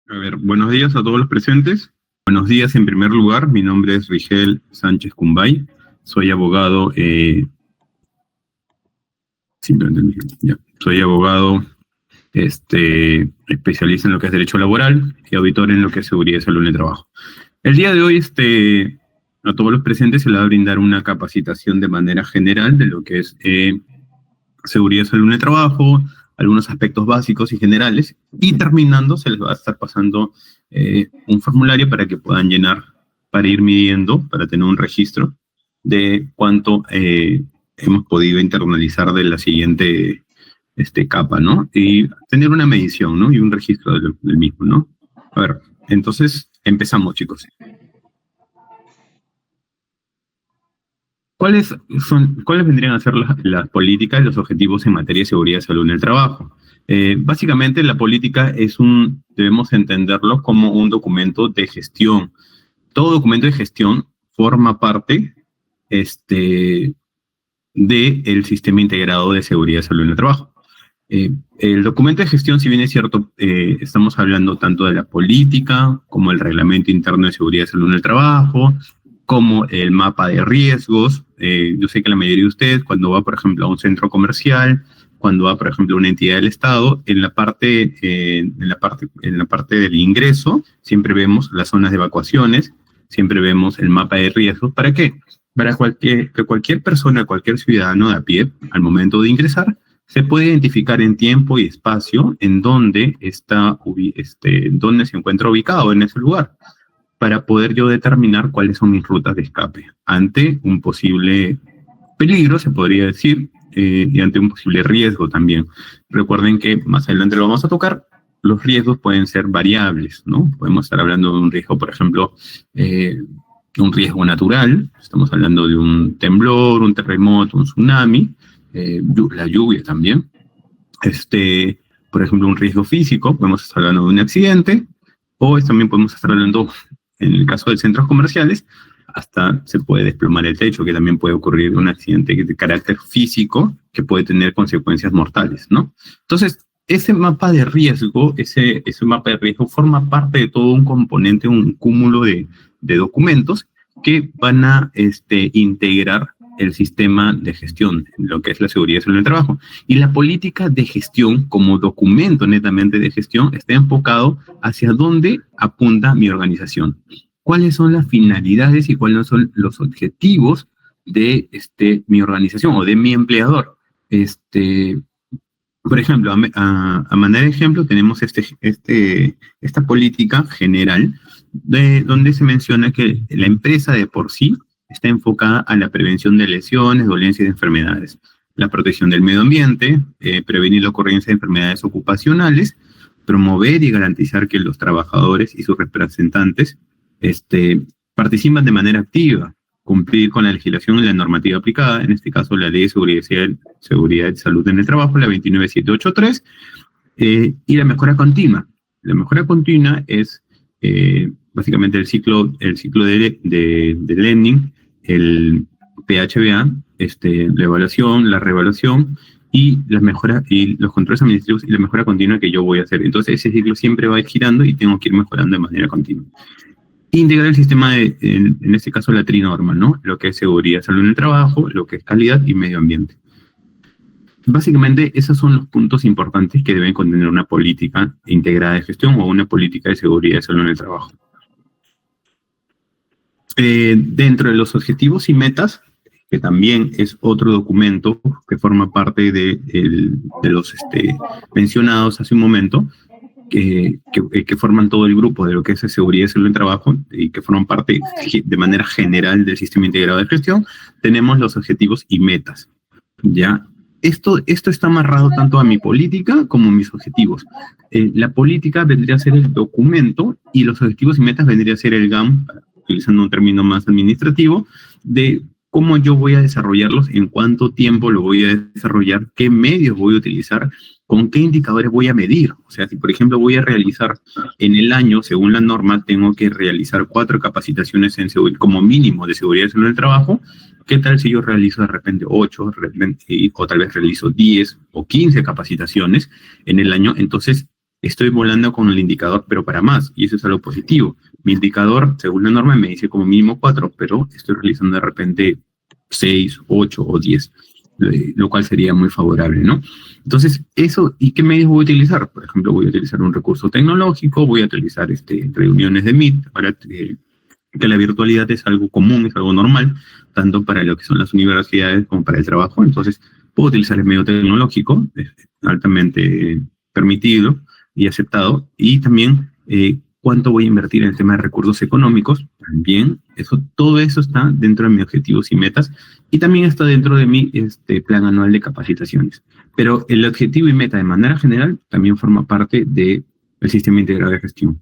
A ver, buenos días a todos los presentes. Buenos días en primer lugar, mi nombre es Rigel Sánchez Cumbay, soy abogado, sí, lo entendí, ya. Soy abogado especialista en lo que es derecho laboral y auditor en lo que es seguridad y salud en el trabajo. El día de hoy, a todos los presentes se les va a brindar una capacitación de manera general de lo que es seguridad y salud en el trabajo, algunos aspectos básicos y generales, y terminando se les va a estar pasando un formulario para que puedan llenar, para ir midiendo, para tener un registro de cuánto hemos podido internalizar de la siguiente capa, ¿no? Y tener una medición, ¿no? Y un registro del mismo, ¿no? A ver, entonces empezamos, chicos. ¿Cuáles vendrían a ser las políticas y los objetivos en materia de seguridad y salud en el trabajo? Básicamente, la política debemos entenderlo como un documento de gestión. Todo documento de gestión forma parte del sistema integrado de seguridad y salud en el trabajo. El documento de gestión, si bien es cierto, estamos hablando tanto de la política como el reglamento interno de seguridad y salud en el trabajo, como el mapa de riesgos. Yo sé que la mayoría de ustedes, cuando va, por ejemplo, a un centro comercial, cuando va, por ejemplo, a una entidad del Estado, en la parte del ingreso, siempre vemos las zonas de evacuaciones, siempre vemos el mapa de riesgos. ¿Para qué? Para que cualquier persona, cualquier ciudadano de a pie, al momento de ingresar, se puede identificar en tiempo y espacio en dónde dónde se encuentra ubicado en ese lugar, para poder yo determinar cuáles son mis rutas de escape ante un posible peligro, se podría decir, y ante un posible riesgo también. Recuerden que más adelante lo vamos a tocar, los riesgos pueden ser variables, ¿no? Podemos estar hablando de un riesgo, por ejemplo, un riesgo natural, estamos hablando de un temblor, un terremoto, un tsunami, la lluvia también. Por ejemplo, un riesgo físico, podemos estar hablando de un accidente, o también podemos estar hablando, en el caso de centros comerciales, hasta se puede desplomar el techo, que también puede ocurrir un accidente de carácter físico que puede tener consecuencias mortales, ¿no? Entonces, ese mapa de riesgo, ese mapa de riesgo forma parte de todo un componente, un cúmulo de documentos que van a integrar el sistema de gestión, lo que es la seguridad y salud en el trabajo. Y la política de gestión, como documento netamente de gestión, está enfocado hacia dónde apunta mi organización. ¿Cuáles son las finalidades y cuáles son los objetivos de mi organización o de mi empleador? Por ejemplo, a manera de ejemplo, tenemos esta política general donde se menciona que la empresa de por sí está enfocada a la prevención de lesiones, dolencias y enfermedades, la protección del medio ambiente, prevenir la ocurrencia de enfermedades ocupacionales, promover y garantizar que los trabajadores y sus representantes participan de manera activa, cumplir con la legislación y la normativa aplicada, en este caso la Ley de Seguridad y Salud en el Trabajo, la 29783, y la mejora continua. La mejora continua es básicamente el ciclo de Learning, el PHBA, la evaluación, la reevaluación y las mejoras y los controles administrativos y la mejora continua que yo voy a hacer. Entonces ese ciclo siempre va a ir girando y tengo que ir mejorando de manera continua. Integrar el sistema en este caso la trinorma, ¿no? Lo que es seguridad, salud en el trabajo, lo que es calidad y medio ambiente. Básicamente, esos son los puntos importantes que deben contener una política integrada de gestión o una política de seguridad y salud en el trabajo. Dentro de los objetivos y metas, que también es otro documento que forma parte de los mencionados hace un momento, que forman todo el grupo de lo que es seguridad y salud en el trabajo y que forman parte de manera general del sistema integrado de gestión, tenemos los objetivos y metas, ¿ya? Esto está amarrado tanto a mi política como a mis objetivos. La política vendría a ser el documento y los objetivos y metas vendría a ser el GAM, utilizando un término más administrativo, de cómo yo voy a desarrollarlos, en cuánto tiempo lo voy a desarrollar, qué medios voy a utilizar, con qué indicadores voy a medir. O sea, si por ejemplo voy a realizar en el año, según la norma, tengo que realizar 4 capacitaciones como mínimo de seguridad en el trabajo, ¿qué tal si yo realizo de repente 8, o tal vez realizo 10 o 15 capacitaciones en el año? Entonces, estoy volando con el indicador, pero para más, y eso es algo positivo. Mi indicador, según la norma, me dice como mínimo 4, pero estoy realizando de repente 6, 8 o 10, lo cual sería muy favorable, ¿no? Entonces, eso, ¿y qué medios voy a utilizar? Por ejemplo, voy a utilizar un recurso tecnológico, voy a utilizar reuniones de Meet, ahora que la virtualidad es algo común, es algo normal, tanto para lo que son las universidades como para el trabajo. Entonces, puedo utilizar el medio tecnológico, es altamente permitido y aceptado, y también cuánto voy a invertir en el tema de recursos económicos, también, todo eso está dentro de mis objetivos y metas, y también está dentro de mi plan anual de capacitaciones. Pero el objetivo y meta de manera general también forma parte del sistema integrado de gestión.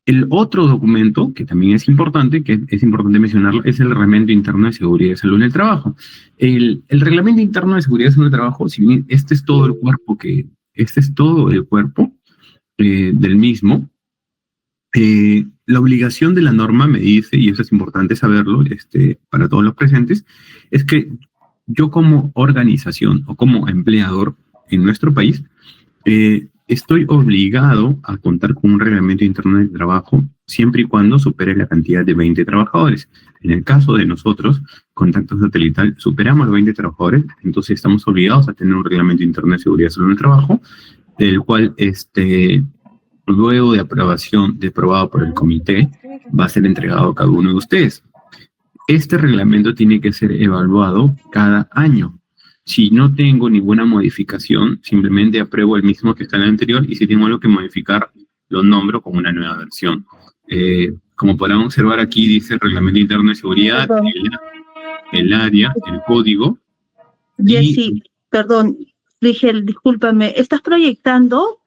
El otro documento, que también es importante, que es importante mencionarlo, es el Reglamento Interno de Seguridad y Salud en el Trabajo. El Reglamento Interno de Seguridad y Salud en el Trabajo, si bien este es todo el cuerpo del mismo, la obligación de la norma me dice, y eso es importante saberlo para todos los presentes, es que yo como organización o como empleador en nuestro país, estoy obligado a contar con un reglamento interno de trabajo siempre y cuando supere la cantidad de 20 trabajadores. En el caso de nosotros, Contacto Satelital, superamos los 20 trabajadores, entonces estamos obligados a tener un reglamento interno de seguridad y salud en el trabajo, el cual, luego de aprobado por el comité, va a ser entregado a cada uno de ustedes. Este reglamento tiene que ser evaluado cada año. Si no tengo ninguna modificación, simplemente apruebo el mismo que está en el anterior, y si tengo algo que modificar, lo nombro como una nueva versión. Como podrán observar aquí, dice el Reglamento Interno de Seguridad, el área, el código. Jessy, perdón, Rigel, discúlpame, ¿estás proyectando?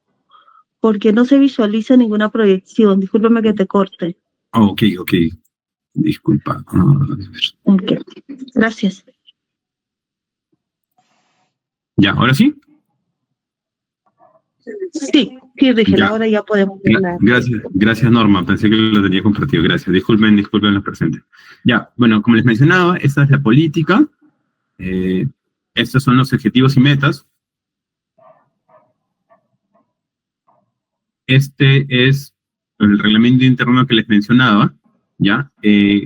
Porque no se visualiza ninguna proyección, discúlpame que te corte. Ok, disculpa. Ok, gracias. ¿Ya, ahora sí? Sí, Rigel, ahora ya podemos hablar. Gracias, Norma, pensé que lo tenía compartido, gracias. Disculpen los presentes. Ya, bueno, como les mencionaba, esta es la política, estos son los objetivos y metas. Este es el reglamento interno que les mencionaba, ¿ya?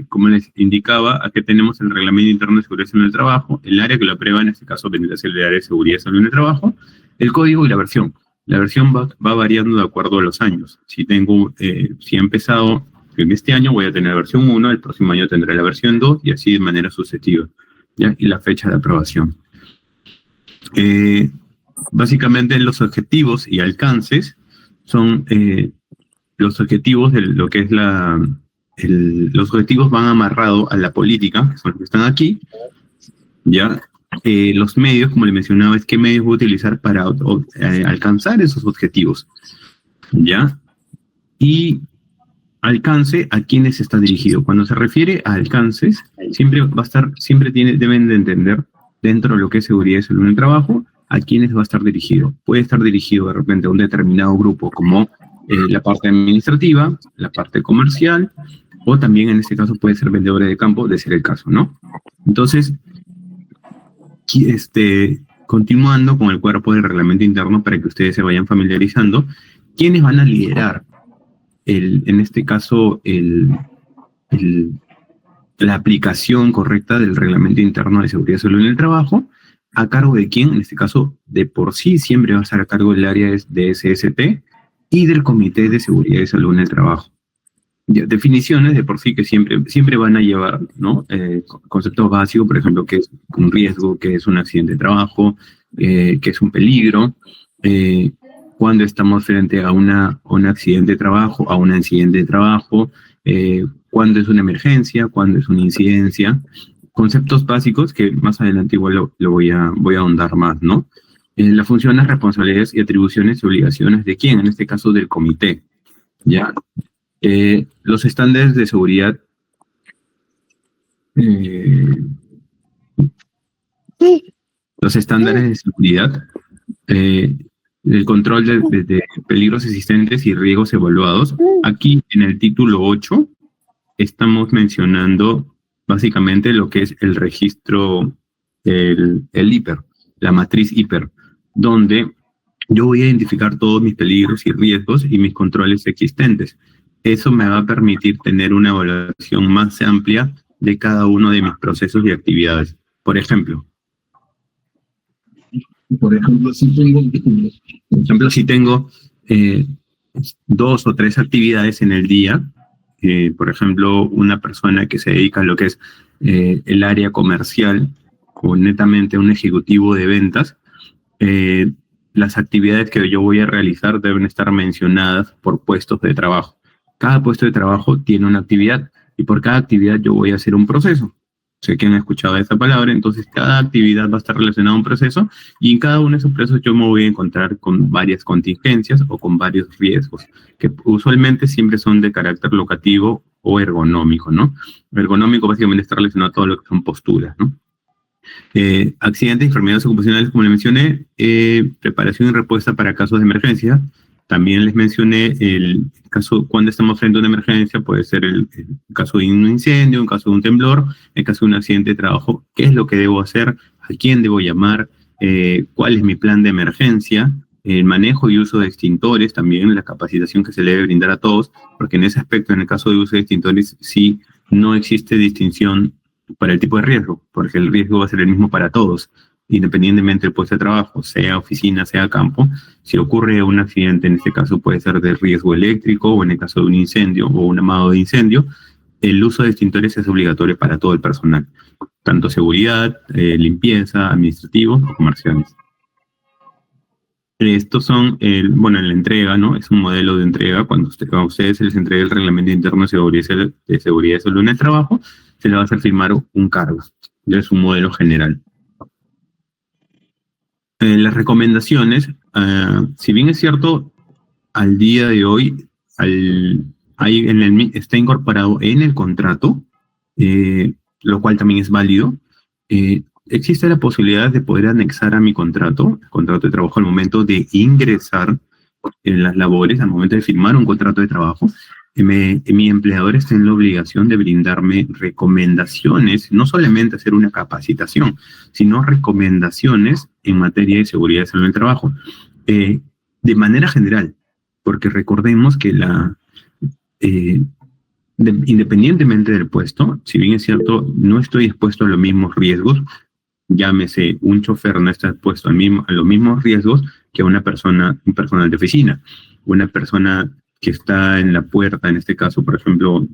Como les indicaba, aquí tenemos el reglamento interno de seguridad y salud en el trabajo, el área que lo aprueba, en este caso vendría a ser el área de seguridad y salud en el trabajo, el código y la versión. La versión va variando de acuerdo a los años. Si he empezado en este año, voy a tener la versión 1, el próximo año tendré la versión 2, y así de manera sucesiva, ¿ya? Y la fecha de aprobación. Básicamente los objetivos y alcances son los objetivos de lo que es los objetivos van amarrados a la política, que son los que están aquí, ¿ya? Los medios, como le mencionaba, es qué medios voy a utilizar para alcanzar esos objetivos, ¿ya? Y alcance, ¿a quiénes está dirigido? Cuando se refiere a alcances, deben de entender, dentro de lo que es seguridad y salud en el trabajo, a quiénes va a estar dirigido. Puede estar dirigido de repente a un determinado grupo, como la parte administrativa, la parte comercial, o también en este caso puede ser vendedores de campo, de ser el caso, ¿no? Entonces, continuando con el cuerpo del reglamento interno para que ustedes se vayan familiarizando, ¿quiénes van a liderar en este caso la aplicación correcta del reglamento interno de seguridad y salud en el trabajo? ¿A cargo de quién? En este caso, de por sí siempre va a estar a cargo del área de SST y del Comité de Seguridad y Salud en el Trabajo. Definiciones de por sí que siempre van a llevar, ¿no? Conceptos básicos, por ejemplo, qué es un riesgo, qué es un accidente de trabajo, qué es un peligro, cuando estamos frente a un accidente de trabajo, a un incidente de trabajo, cuándo es una emergencia, cuándo es una incidencia. Conceptos básicos que más adelante igual lo voy a ahondar más, ¿no? Las funciones, responsabilidades y atribuciones y obligaciones de quién, en este caso del comité, ¿ya? Los estándares de seguridad, el control de peligros existentes y riesgos evaluados. Aquí en el título 8 estamos mencionando básicamente lo que es el registro, el IPER, la matriz IPER, donde yo voy a identificar todos mis peligros y riesgos y mis controles existentes. Eso me va a permitir tener una evaluación más amplia de cada uno de mis procesos y actividades. Por ejemplo, si tengo 2 o 3 actividades en el día, por ejemplo, una persona que se dedica a lo que es el área comercial o netamente un ejecutivo de ventas, las actividades que yo voy a realizar deben estar mencionadas por puestos de trabajo. Cada puesto de trabajo tiene una actividad y por cada actividad yo voy a hacer un proceso. Sé que han escuchado esa palabra, entonces cada actividad va a estar relacionada a un proceso y en cada uno de esos procesos yo me voy a encontrar con varias contingencias o con varios riesgos, que usualmente siempre son de carácter locativo o ergonómico, ¿no? Ergonómico básicamente está relacionado a todo lo que son posturas, ¿no? Accidentes y enfermedades ocupacionales, como les mencioné, preparación y respuesta para casos de emergencia. También les mencioné el caso cuando estamos frente a una emergencia, puede ser el caso de un incendio, un caso de un temblor, el caso de un accidente de trabajo, qué es lo que debo hacer, a quién debo llamar, cuál es mi plan de emergencia, el manejo y uso de extintores, también la capacitación que se le debe brindar a todos, porque en ese aspecto, en el caso de uso de extintores, sí no existe distinción para el tipo de riesgo, porque el riesgo va a ser el mismo para todos, independientemente del puesto de trabajo, sea oficina, sea campo. Si ocurre un accidente, en este caso puede ser de riesgo eléctrico, o en el caso de un incendio o un amado de incendio, el uso de extintores es obligatorio para todo el personal, tanto seguridad, limpieza, administrativos o comerciales. Estos son, en la entrega, ¿no? Es un modelo de entrega. Cuando a ustedes se les entrega el Reglamento Interno de Seguridad y Salud en el Trabajo, se le va a hacer firmar un cargo. Es un modelo general. Las recomendaciones, si bien es cierto, al día de hoy está incorporado en el contrato, lo cual también es válido. Existe la posibilidad de poder anexar a mi contrato, el contrato de trabajo al momento de ingresar en las labores, al momento de firmar un contrato de trabajo, mi empleador está en la obligación de brindarme recomendaciones, no solamente hacer una capacitación, sino recomendaciones en materia de seguridad y salud en el trabajo, de manera general, porque recordemos que independientemente del puesto, si bien es cierto, no estoy expuesto a los mismos riesgos, llámese, un chofer no está expuesto a los mismos riesgos que un personal de oficina, una persona que está en la puerta, en este caso, por ejemplo,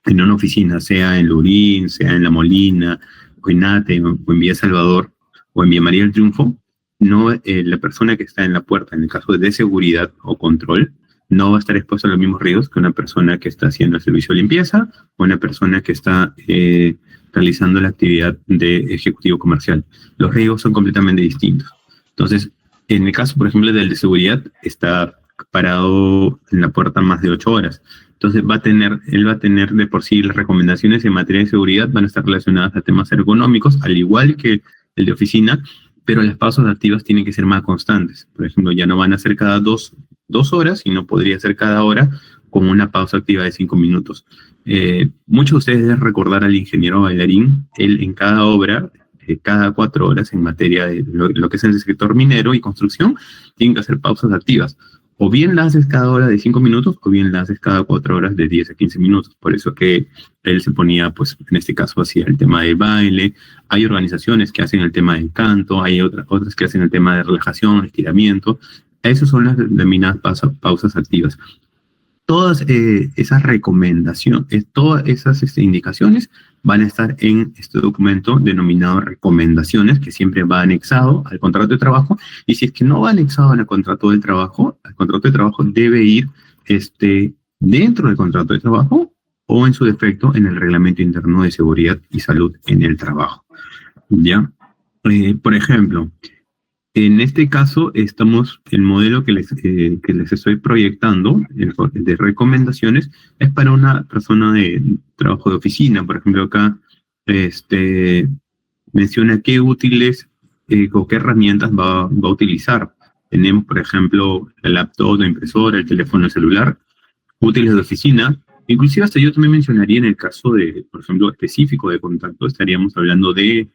en una oficina, sea en Lurín, sea en La Molina, o en Ate, o en Villa Salvador, o en Villa María del Triunfo, no, la persona que está en la puerta, en el caso de seguridad o control, no va a estar expuesta a los mismos riesgos que una persona que está haciendo el servicio de limpieza o una persona que está realizando la actividad de ejecutivo comercial. Los riesgos son completamente distintos. Entonces, en el caso, por ejemplo, del de seguridad, está parado en la puerta más de 8 horas. Entonces, él va a tener de por sí las recomendaciones en materia de seguridad van a estar relacionadas a temas ergonómicos, al igual que el de oficina, pero las pausas activas tienen que ser más constantes. Por ejemplo, ya no van a ser cada dos horas, sino podría ser cada hora con una pausa activa de 5 minutos. Muchos de ustedes deben recordar al ingeniero bailarín, él en cada obra, cada 4 horas en materia de lo que es el sector minero y construcción, tienen que hacer pausas activas. O bien la haces cada hora de 5 minutos, o bien la haces cada 4 horas de 10 a 15 minutos. Por eso que él se ponía, pues, en este caso, hacía el tema del baile. Hay organizaciones que hacen el tema del canto, hay otras que hacen el tema de relajación, estiramiento. Esas son las denominadas pausas activas. Todas esas recomendaciones, todas esas indicaciones van a estar en este documento denominado recomendaciones, que siempre va anexado al contrato de trabajo, y si es que no va anexado al contrato de trabajo debe ir dentro del contrato de trabajo o en su defecto en el Reglamento Interno de Seguridad y Salud en el Trabajo. ¿Ya? Por ejemplo, en este caso, el modelo que les estoy proyectando de recomendaciones es para una persona de trabajo de oficina. Por ejemplo, acá menciona qué útiles o qué herramientas va a utilizar. Tenemos, por ejemplo, el laptop, la impresora, el teléfono celular, útiles de oficina. Inclusive hasta yo también mencionaría en el caso de, por ejemplo, específico de contacto, estaríamos hablando de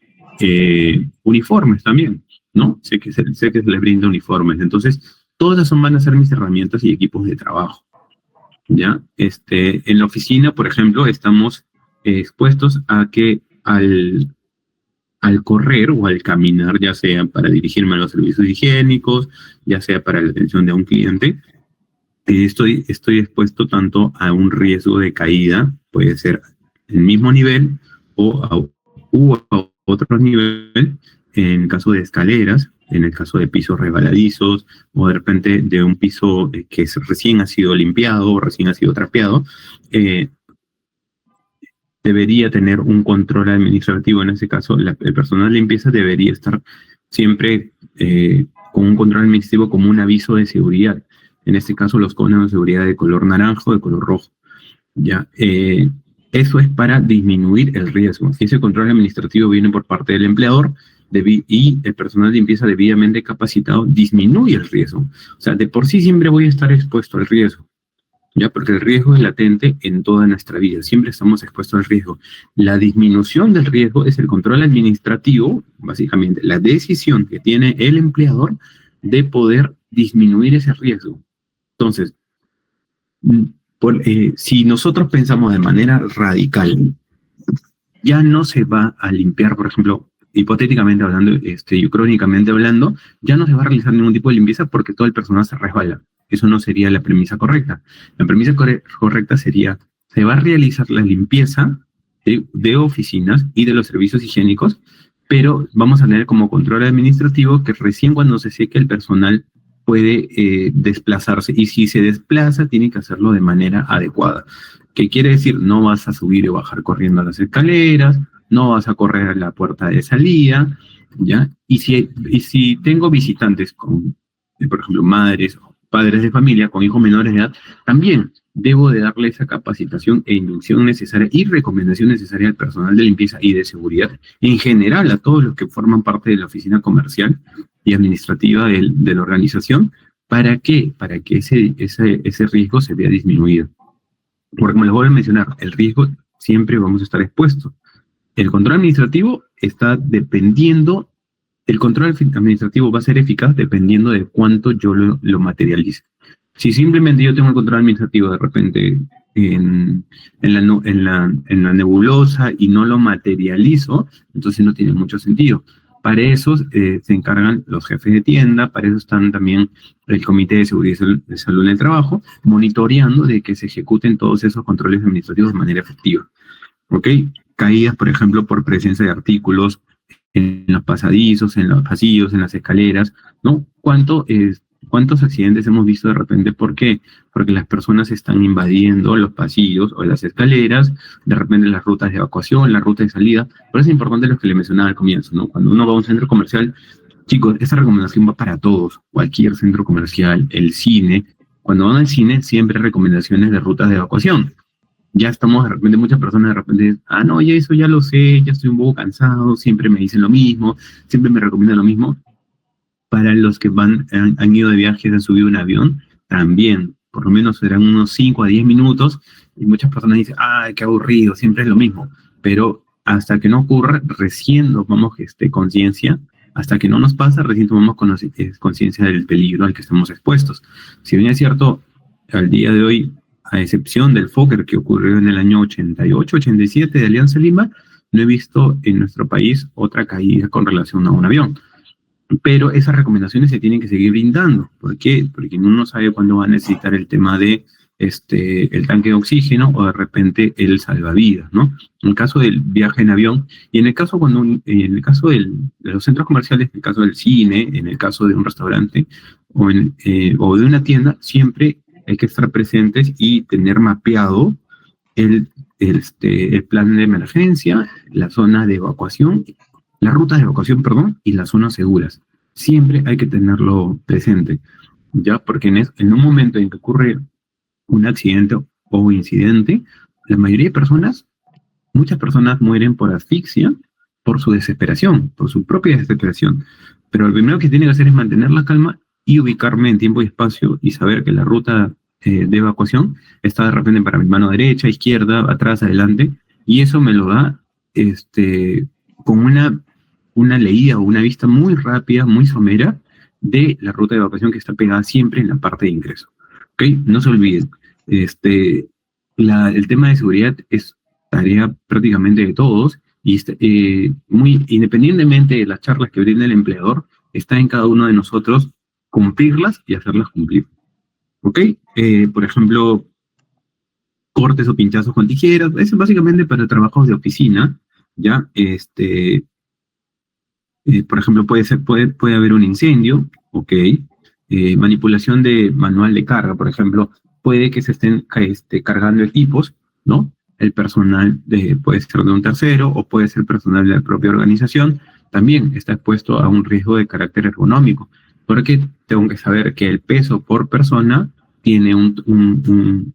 uniformes también, ¿no? Sé que se les brinda uniformes. Entonces, Todas esas van a ser mis herramientas y equipos de trabajo, ¿ya? En la oficina, por ejemplo, estamos expuestos a que al correr o al caminar, ya sea para dirigirme a los servicios higiénicos, ya sea para la atención de un cliente, estoy expuesto tanto a un riesgo de caída, puede ser el mismo nivel a otro nivel, en el caso de escaleras, en el caso de pisos resbaladizos, o de repente de un piso que recién ha sido limpiado o recién ha sido trapeado, debería tener un control administrativo. En ese caso, el personal de limpieza debería estar siempre con un control administrativo como un aviso de seguridad. En este caso, los conos de seguridad de color naranja o de color rojo. ¿Ya? Eso es para disminuir el riesgo. Si ese control administrativo viene por parte del empleador y el personal de limpieza debidamente capacitado, disminuye el riesgo. O sea, de por sí siempre voy a estar expuesto al riesgo. ¿Ya? Porque el riesgo es latente en toda nuestra vida, siempre estamos expuestos al riesgo. La disminución del riesgo es el control administrativo, básicamente, la decisión que tiene el empleador de poder disminuir ese riesgo. Entonces, si nosotros pensamos de manera radical, ya no se va a limpiar, por ejemplo, hipotéticamente hablando, crónicamente hablando, ya no se va a realizar ningún tipo de limpieza porque todo el personal se resbala. Eso no sería la premisa correcta. La premisa correcta sería, se va a realizar la limpieza de oficinas y de los servicios higiénicos, pero vamos a tener como control administrativo que recién cuando se seque el personal puede desplazarse, y si se desplaza tiene que hacerlo de manera adecuada. ¿Qué quiere decir? No vas a subir o bajar corriendo a las escaleras, no vas a correr a la puerta de salida, ¿ya? Y si tengo visitantes con, por ejemplo, madres o padres de familia con hijos menores de edad, también debo de darle esa capacitación e inducción necesaria y recomendación necesaria al personal de limpieza y de seguridad, en general a todos los que forman parte de la oficina comercial y administrativa de la organización. ¿Para qué? Para que ese riesgo se vea disminuido. Porque como les voy a mencionar, el riesgo siempre vamos a estar expuestos. El control administrativo está dependiendo. El control administrativo va a ser eficaz dependiendo de cuánto yo lo materialice. Si simplemente yo tengo el control administrativo de repente en la nebulosa y no lo materializo, entonces no tiene mucho sentido. Para eso se encargan los jefes de tienda, para eso están también el Comité de Seguridad de Salud en el Trabajo, monitoreando de que se ejecuten todos esos controles administrativos de manera efectiva. ¿Ok? Caídas, por ejemplo, por presencia de artículos en los pasadizos, en los pasillos, en las escaleras, ¿no? ¿Cuántos accidentes hemos visto de repente? ¿Por qué? Porque las personas están invadiendo los pasillos o las escaleras, de repente las rutas de evacuación, la ruta de salida. Por eso es importante lo que le mencionaba al comienzo, ¿no? Cuando uno va a un centro comercial, chicos, esta recomendación va para todos, cualquier centro comercial, el cine. Cuando van al cine, siempre hay recomendaciones de rutas de evacuación. Ya estamos, de repente, muchas personas de repente, no, ya eso ya lo sé, ya estoy un poco cansado, siempre me dicen lo mismo, siempre me recomiendan lo mismo. Para los que han ido de viaje, han subido un avión, también, por lo menos serán unos 5 a 10 minutos, y muchas personas dicen, qué aburrido, siempre es lo mismo. Pero hasta que no ocurra, recién tomamos conciencia, hasta que no nos pasa, recién tomamos conciencia del peligro al que estamos expuestos. Si bien es cierto, al día de hoy, a excepción del Fokker que ocurrió en el año 88-87 de Alianza Lima, no he visto en nuestro país otra caída con relación a un avión. Pero esas recomendaciones se tienen que seguir brindando. ¿Por qué? Porque uno no sabe cuándo va a necesitar el tema de el tanque de oxígeno o de repente el salvavidas, ¿no? En el caso del viaje en avión, y en el caso de los centros comerciales, en el caso del cine, en el caso de un restaurante o de una tienda, siempre hay que estar presentes y tener mapeado el plan de emergencia, la zona de evacuación, las rutas de evacuación, perdón, y las zonas seguras. Siempre hay que tenerlo presente, ¿ya? Porque en un momento en que ocurre un accidente o incidente, la mayoría de personas, muchas personas mueren por asfixia, por su desesperación, por su propia desesperación. Pero lo primero que tiene que hacer es mantener la calma y ubicarme en tiempo y espacio y saber que la ruta de evacuación está de repente para mi mano derecha, izquierda, atrás, adelante, y eso me lo da con una leída o una vista muy rápida, muy somera, de la ruta de evacuación que está pegada siempre en la parte de ingreso. ¿Ok? No se olviden, el tema de seguridad es tarea prácticamente de todos y muy independientemente de las charlas que brinda el empleador, está en cada uno de nosotros cumplirlas y hacerlas cumplir. ¿Ok? Por ejemplo, cortes o pinchazos con tijeras, eso es básicamente para trabajos de oficina, ¿ya? Por ejemplo, puede haber un incendio, ¿ok? Manipulación de manual de carga, por ejemplo, puede que se estén cargando equipos, ¿no? El personal puede ser de un tercero o puede ser personal de la propia organización, también está expuesto a un riesgo de carácter ergonómico, porque tengo que saber que el peso por persona tiene un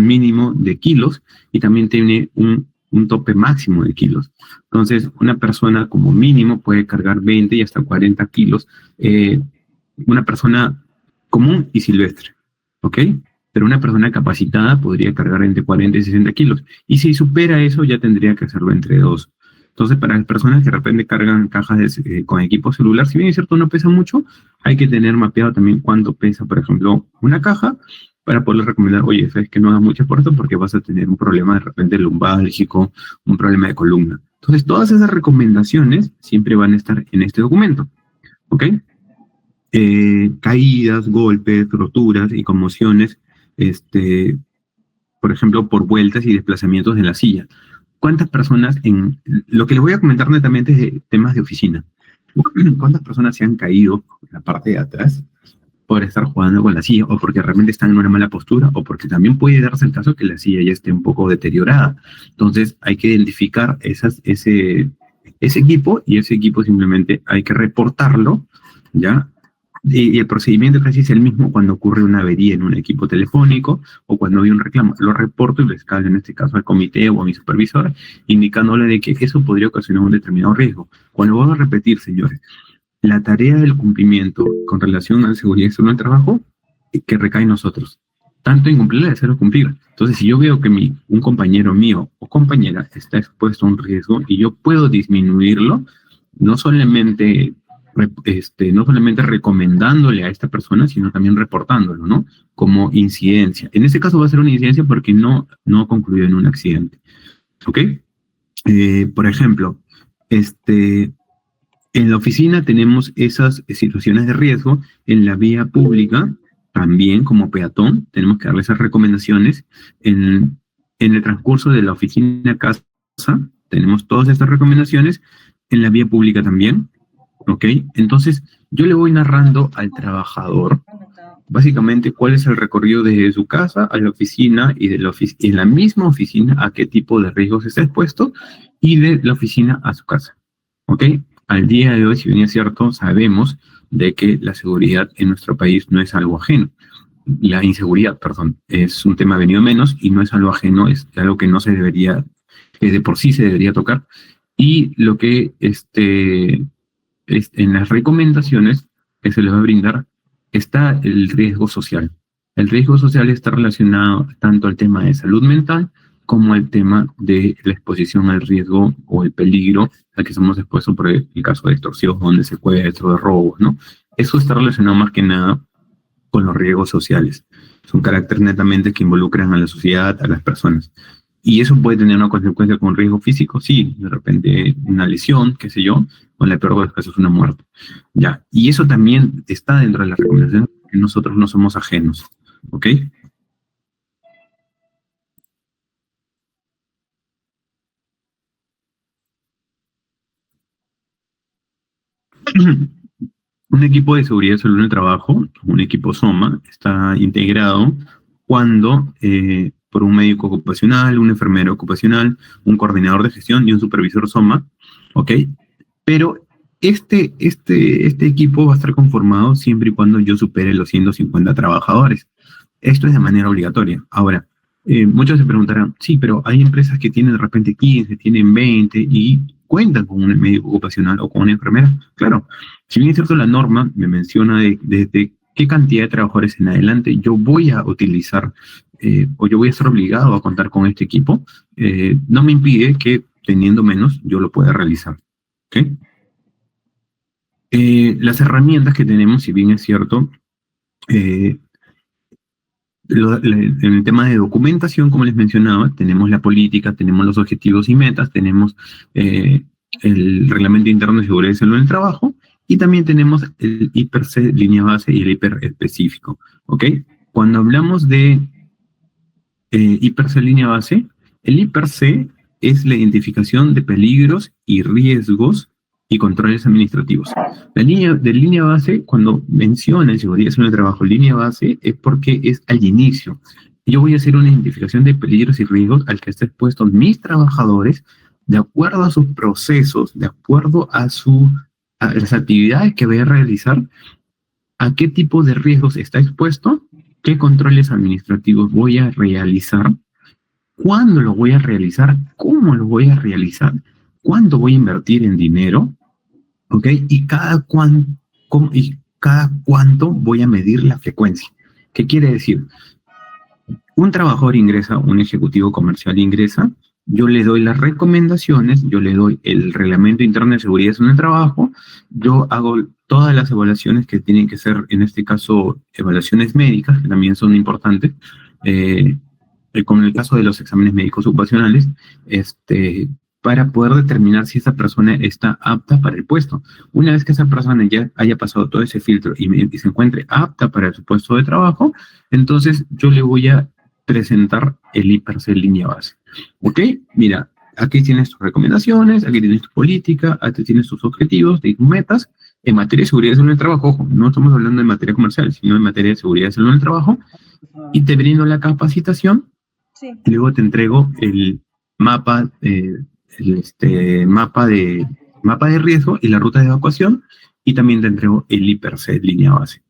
mínimo de kilos y también tiene un tope máximo de kilos. Entonces, una persona como mínimo puede cargar 20 y hasta 40 kilos, una persona común y silvestre, ¿ok? Pero una persona capacitada podría cargar entre 40 y 60 kilos. Y si supera eso, ya tendría que hacerlo entre dos. Entonces, para las personas que de repente cargan cajas con equipo celular, si bien es cierto no pesa mucho, hay que tener mapeado también cuánto pesa, por ejemplo, una caja, para poderles recomendar, oye, sabes que no hagas mucho esfuerzo porque vas a tener un problema de repente lumbálgico, un problema de columna. Entonces, todas esas recomendaciones siempre van a estar en este documento, ¿ok? Caídas, golpes, roturas y conmociones, por ejemplo, por vueltas y desplazamientos de la silla. ¿Cuántas personas lo que les voy a comentar netamente es de temas de oficina? ¿Cuántas personas se han caído en la parte de atrás por estar jugando con la silla o porque realmente están en una mala postura o porque también puede darse el caso que la silla ya esté un poco deteriorada? Entonces hay que identificar ese equipo y ese equipo simplemente hay que reportarlo, ¿ya? Y el procedimiento casi es el mismo cuando ocurre una avería en un equipo telefónico o cuando hay un reclamo. Lo reporto y lo escalo en este caso al comité o a mi supervisor, indicándole de que eso podría ocasionar un determinado riesgo. Cuando vuelvo a repetir, señores, la tarea del cumplimiento con relación a la seguridad externa del trabajo que recae en nosotros. Tanto en cumplirla, de hacerlo cumplir. Entonces, si yo veo que un compañero mío o compañera está expuesto a un riesgo y yo puedo disminuirlo, no solamente recomendándole a esta persona, sino también reportándolo, ¿no? Como incidencia. En este caso va a ser una incidencia porque no ha concluido en un accidente. ¿Ok? Por ejemplo, en la oficina tenemos esas situaciones de riesgo. En la vía pública, también como peatón, tenemos que darle esas recomendaciones. En el transcurso de la oficina a casa, tenemos todas estas recomendaciones. En la vía pública también. ¿Ok? Entonces, yo le voy narrando al trabajador básicamente cuál es el recorrido desde su casa a la oficina y en la misma oficina a qué tipo de riesgos está expuesto y de la oficina a su casa. ¿Ok? Al día de hoy, si bien es cierto, sabemos de que la seguridad en nuestro país no es algo ajeno. La inseguridad, perdón, es un tema venido menos y no es algo ajeno, es algo que no se debería, que de por sí se debería tocar. Y lo que en las recomendaciones que se les va a brindar está el riesgo social. El riesgo social está relacionado tanto al tema de salud mental como al tema de la exposición al riesgo o el peligro al que somos expuestos por el caso de extorsión, de secuestro, de robos, ¿no? Eso está relacionado más que nada con los riesgos sociales. Son caracteres netamente que involucran a la sociedad, a las personas. Y eso puede tener una consecuencia con riesgo físico, sí, de repente una lesión, qué sé yo, o en el peor de los casos una muerte. Ya, y eso también está dentro de las recomendaciones, que nosotros no somos ajenos, ¿ok? Un equipo de seguridad salud en el trabajo, un equipo SOMA, está integrado cuando por un médico ocupacional, un enfermero ocupacional, un coordinador de gestión y un supervisor SOMA, ¿ok? Pero este equipo va a estar conformado siempre y cuando yo supere los 150 trabajadores. Esto es de manera obligatoria. Ahora, muchos se preguntarán, sí, pero hay empresas que tienen de repente 15, tienen 20 y cuentan con un médico ocupacional o con una enfermera. Claro, si bien es cierto la norma me menciona desde qué cantidad de trabajadores en adelante yo voy a utilizar o yo voy a estar obligado a contar con este equipo, no me impide que teniendo menos yo lo pueda realizar. ¿Ok? Las herramientas que tenemos, si bien es cierto, en el tema de documentación, como les mencionaba, tenemos la política, tenemos los objetivos y metas, tenemos el Reglamento Interno de Seguridad y Salud en el Trabajo, y también tenemos el IPRC línea base y el IPER específico, ¿ok? Cuando hablamos de IPRC línea base, el IPRC es la identificación de peligros y riesgos y controles administrativos. La línea de línea base, cuando menciona seguridad en el trabajo, línea base, es porque es al inicio. Yo voy a hacer una identificación de peligros y riesgos al que estén expuestos mis trabajadores, de acuerdo a sus procesos, de acuerdo a las actividades que voy a realizar, a qué tipo de riesgos está expuesto, qué controles administrativos voy a realizar, cuándo lo voy a realizar, cómo lo voy a realizar, cuánto voy a invertir en dinero, ¿ok? Y cada cuánto voy a medir la frecuencia. ¿Qué quiere decir? Un trabajador ingresa, un ejecutivo comercial ingresa, yo le doy las recomendaciones, yo le doy el reglamento interno de seguridad en el trabajo, yo hago todas las evaluaciones que tienen que ser, en este caso, evaluaciones médicas, que también son importantes, como en el caso de los exámenes médicos ocupacionales, para poder determinar si esa persona está apta para el puesto. Una vez que esa persona ya haya pasado todo ese filtro y se encuentre apta para su puesto de trabajo, entonces yo le voy a presentar el IPRC línea base. ¿Ok? Mira, aquí tienes tus recomendaciones, aquí tienes tu política, aquí tienes tus objetivos, tus metas. En materia de seguridad y salud en el trabajo, ojo, no estamos hablando de materia comercial, sino en materia de seguridad y salud en el trabajo, y te brindo la capacitación, sí. Y luego te entrego el mapa, mapa de riesgo y la ruta de evacuación, y también te entrego el IPRC línea base,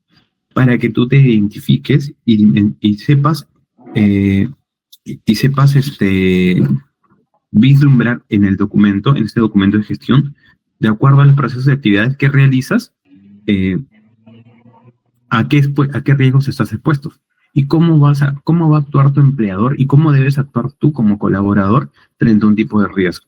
para que tú te identifiques y sepas vislumbrar en el documento, en este documento de gestión, de acuerdo a los procesos de actividades que realizas, a qué riesgos estás expuesto y cómo va a actuar tu empleador y cómo debes actuar tú como colaborador frente a un tipo de riesgo.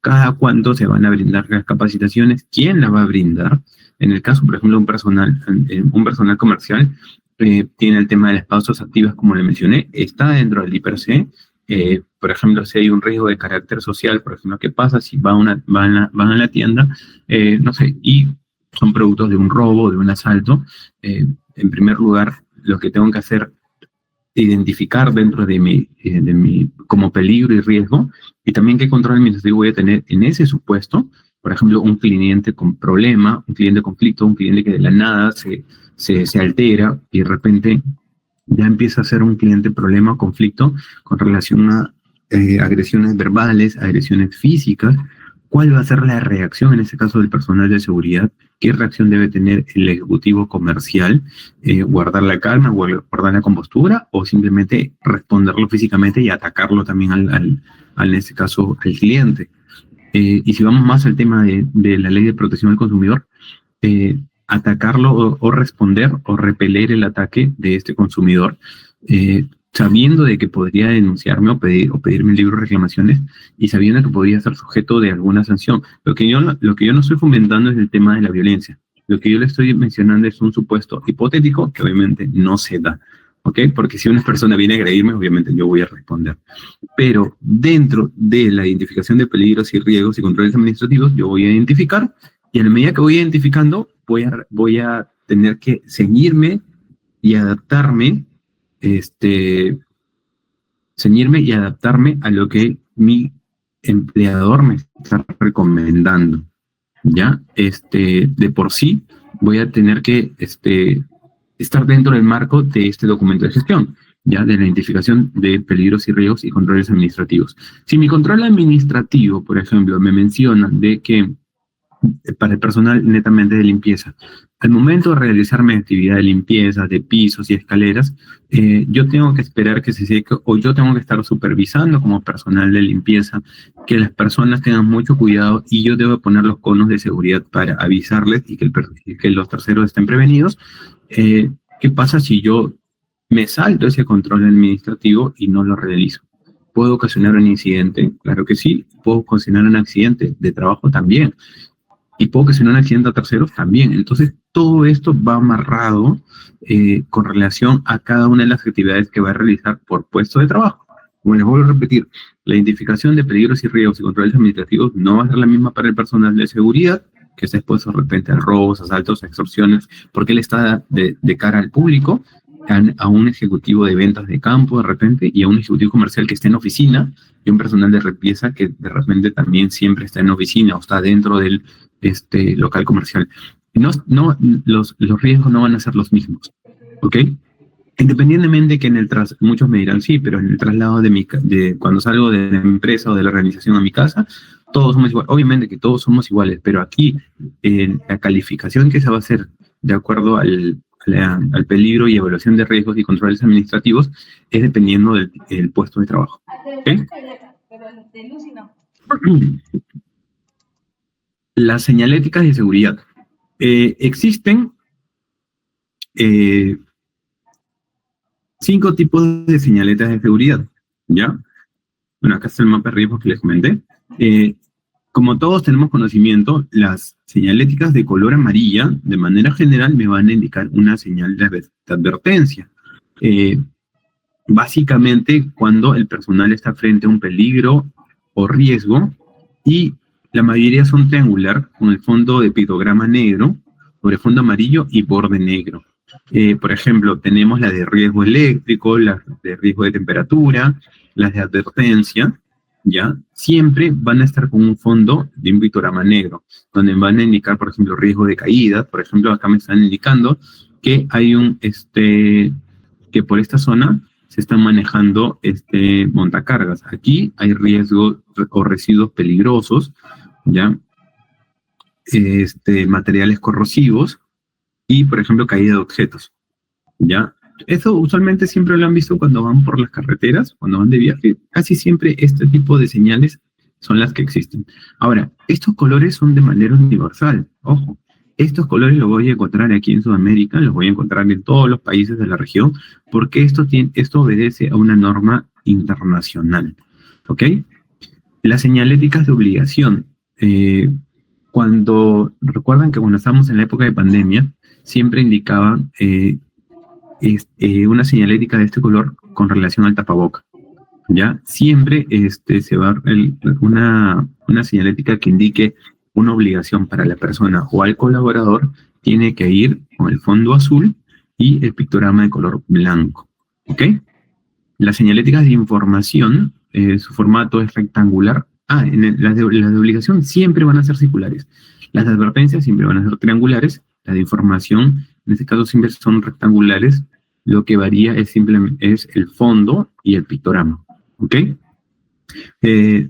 Cada cuánto se van a brindar las capacitaciones, quién las va a brindar. En el caso, por ejemplo, un personal comercial, tiene el tema de las pausas activas, como le mencioné, está dentro del IPRC. Por ejemplo, si hay un riesgo de carácter social, por ejemplo, ¿qué pasa si van a la tienda, no sé, y son productos de un robo, de un asalto? En primer lugar, lo que tengo que hacer, identificar dentro de mi como peligro y riesgo, y también qué control administrativo voy a tener en ese supuesto. Por ejemplo, un cliente con problema, un cliente conflicto, un cliente que de la nada se altera y de repente ya empieza a ser un cliente problema o conflicto con relación a agresiones verbales, agresiones físicas. ¿Cuál va a ser la reacción en este caso del personal de seguridad? ¿Qué reacción debe tener el ejecutivo comercial? ¿Guardar la calma, guardar la compostura, o simplemente responderlo físicamente y atacarlo también en este caso al cliente? Y si vamos más al tema de la ley de protección al consumidor, atacarlo o responder o repeler el ataque de este consumidor, sabiendo de que podría denunciarme o pedirme un libro de reclamaciones, y sabiendo que podría ser sujeto de alguna sanción. Lo que yo no estoy fomentando es el tema de la violencia. Lo que yo le estoy mencionando es un supuesto hipotético que obviamente no se da, ¿ok? Porque si una persona viene a agredirme, obviamente yo voy a responder. Pero dentro de la identificación de peligros y riesgos y controles administrativos, yo voy a identificar, y a la medida que voy identificando, voy a tener que ceñirme y adaptarme a lo que mi empleador me está recomendando, ¿ya? De por sí voy a tener que estar dentro del marco de este documento de gestión, ¿ya? De la identificación de peligros y riesgos y controles administrativos. Si mi control administrativo, por ejemplo, me menciona de que para el personal netamente de limpieza, al momento de realizar mi actividad de limpieza de pisos y escaleras, yo tengo que esperar que se seque, o yo tengo que estar supervisando como personal de limpieza que las personas tengan mucho cuidado, y yo debo poner los conos de seguridad para avisarles y que los terceros estén prevenidos. ¿Qué pasa si yo me salto ese control administrativo y no lo realizo? ¿Puedo ocasionar un incidente? Claro que sí. ¿Puedo ocasionar un accidente de trabajo? También. y puedo ocasionar un accidente a terceros también. Entonces, todo esto va amarrado con relación a cada una de las actividades que va a realizar por puesto de trabajo. Como les vuelvo a repetir, la identificación de peligros y riesgos y controles administrativos no va a ser la misma para el personal de seguridad, que está expuesto de repente a robos, asaltos, a extorsiones, porque él está de cara al público, a un ejecutivo de ventas de campo de repente, y a un ejecutivo comercial que está en oficina, y un personal de repieza que de repente también siempre está en oficina o está dentro del local comercial. Los riesgos no van a ser los mismos, ¿ok? Independientemente que muchos me dirán, sí, pero en el traslado de cuando salgo de la empresa o de la organización a mi casa, todos somos iguales. Obviamente que todos somos iguales, pero aquí la calificación que se va a hacer de acuerdo al peligro y evaluación de riesgos y controles administrativos es dependiendo del puesto de trabajo. ¿Okay? Las señaléticas de seguridad. Existen 5 tipos de señaletas de seguridad, ¿ya? Bueno, acá está el mapa de riesgos que les comenté. Como todos tenemos conocimiento, las señaléticas de color amarilla, de manera general, me van a indicar una señal de advertencia. Básicamente, cuando el personal está frente a un peligro o riesgo, y la mayoría son triangular, con el fondo de pictograma negro, sobre fondo amarillo y borde negro. Por ejemplo, tenemos la de riesgo eléctrico, las de riesgo de temperatura, las de advertencia, ¿ya? Siempre van a estar con un fondo de un pictograma negro, donde van a indicar, por ejemplo, riesgo de caída. Por ejemplo, acá me están indicando que hay que por esta zona se están manejando montacargas. Aquí hay riesgos o residuos peligrosos, ¿ya? Materiales corrosivos y, por ejemplo, caída de objetos, ¿ya? Eso usualmente siempre lo han visto cuando van por las carreteras, cuando van de viaje. Casi siempre este tipo de señales son las que existen. Ahora, estos colores son de manera universal. Ojo, estos colores los voy a encontrar aquí en Sudamérica, los voy a encontrar en todos los países de la región, porque esto obedece a una norma internacional. ¿Ok? Las señaléticas de obligación. Recuerdan que cuando estábamos en la época de pandemia, siempre indicaban una señalética de este color con relación al tapaboca, ¿ya? Siempre se va una señalética que indique una obligación para la persona o al colaborador, tiene que ir con el fondo azul y el pictograma de color blanco, ¿ok? Las señaléticas de información, su formato es rectangular. Las de obligación siempre van a ser circulares. Las de advertencias siempre van a ser triangulares. Las de información, en este caso, siempre son rectangulares. Lo que varía es simplemente el fondo y el pictograma, ¿ok?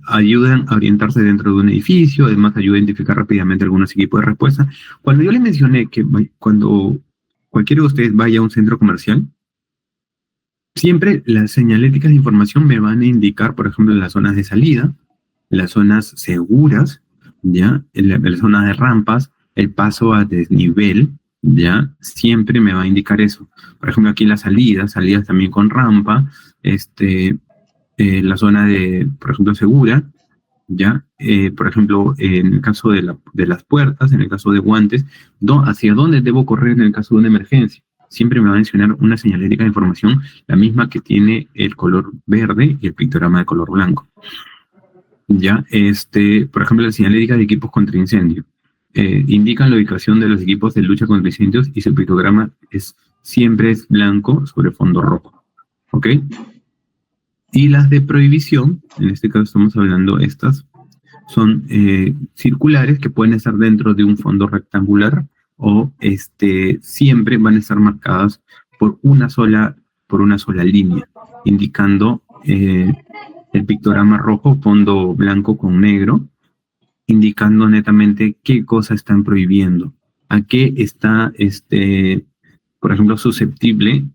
Ayudan a orientarse dentro de un edificio, además ayuda a identificar rápidamente algunos equipos de respuesta. Cuando yo les mencioné que cuando cualquiera de ustedes vaya a un centro comercial, siempre las señaléticas de información me van a indicar, por ejemplo, las zonas de salida, las zonas seguras, ¿ya? Las zonas de rampas, el paso a desnivel, ¿ya? Siempre me va a indicar eso. Por ejemplo, aquí las salidas también con rampa, la zona de, por ejemplo, segura, ¿ya? Por ejemplo, en el caso de las puertas, en el caso de guantes, hacia dónde debo correr en el caso de una emergencia. Siempre me va a mencionar una señalética de información, la misma que tiene el color verde y el pictograma de color blanco. Ya, por ejemplo, la señalética de equipos contra incendio. Indican la ubicación de los equipos de lucha contra incendios y su pictograma siempre es blanco sobre fondo rojo. ¿Ok? Y las de prohibición, en este caso estamos hablando, estas son circulares que pueden estar dentro de un fondo rectangular o siempre van a estar marcadas por una sola línea, indicando el pictograma rojo, fondo blanco con negro, indicando netamente qué cosa están prohibiendo, a qué está, por ejemplo, susceptible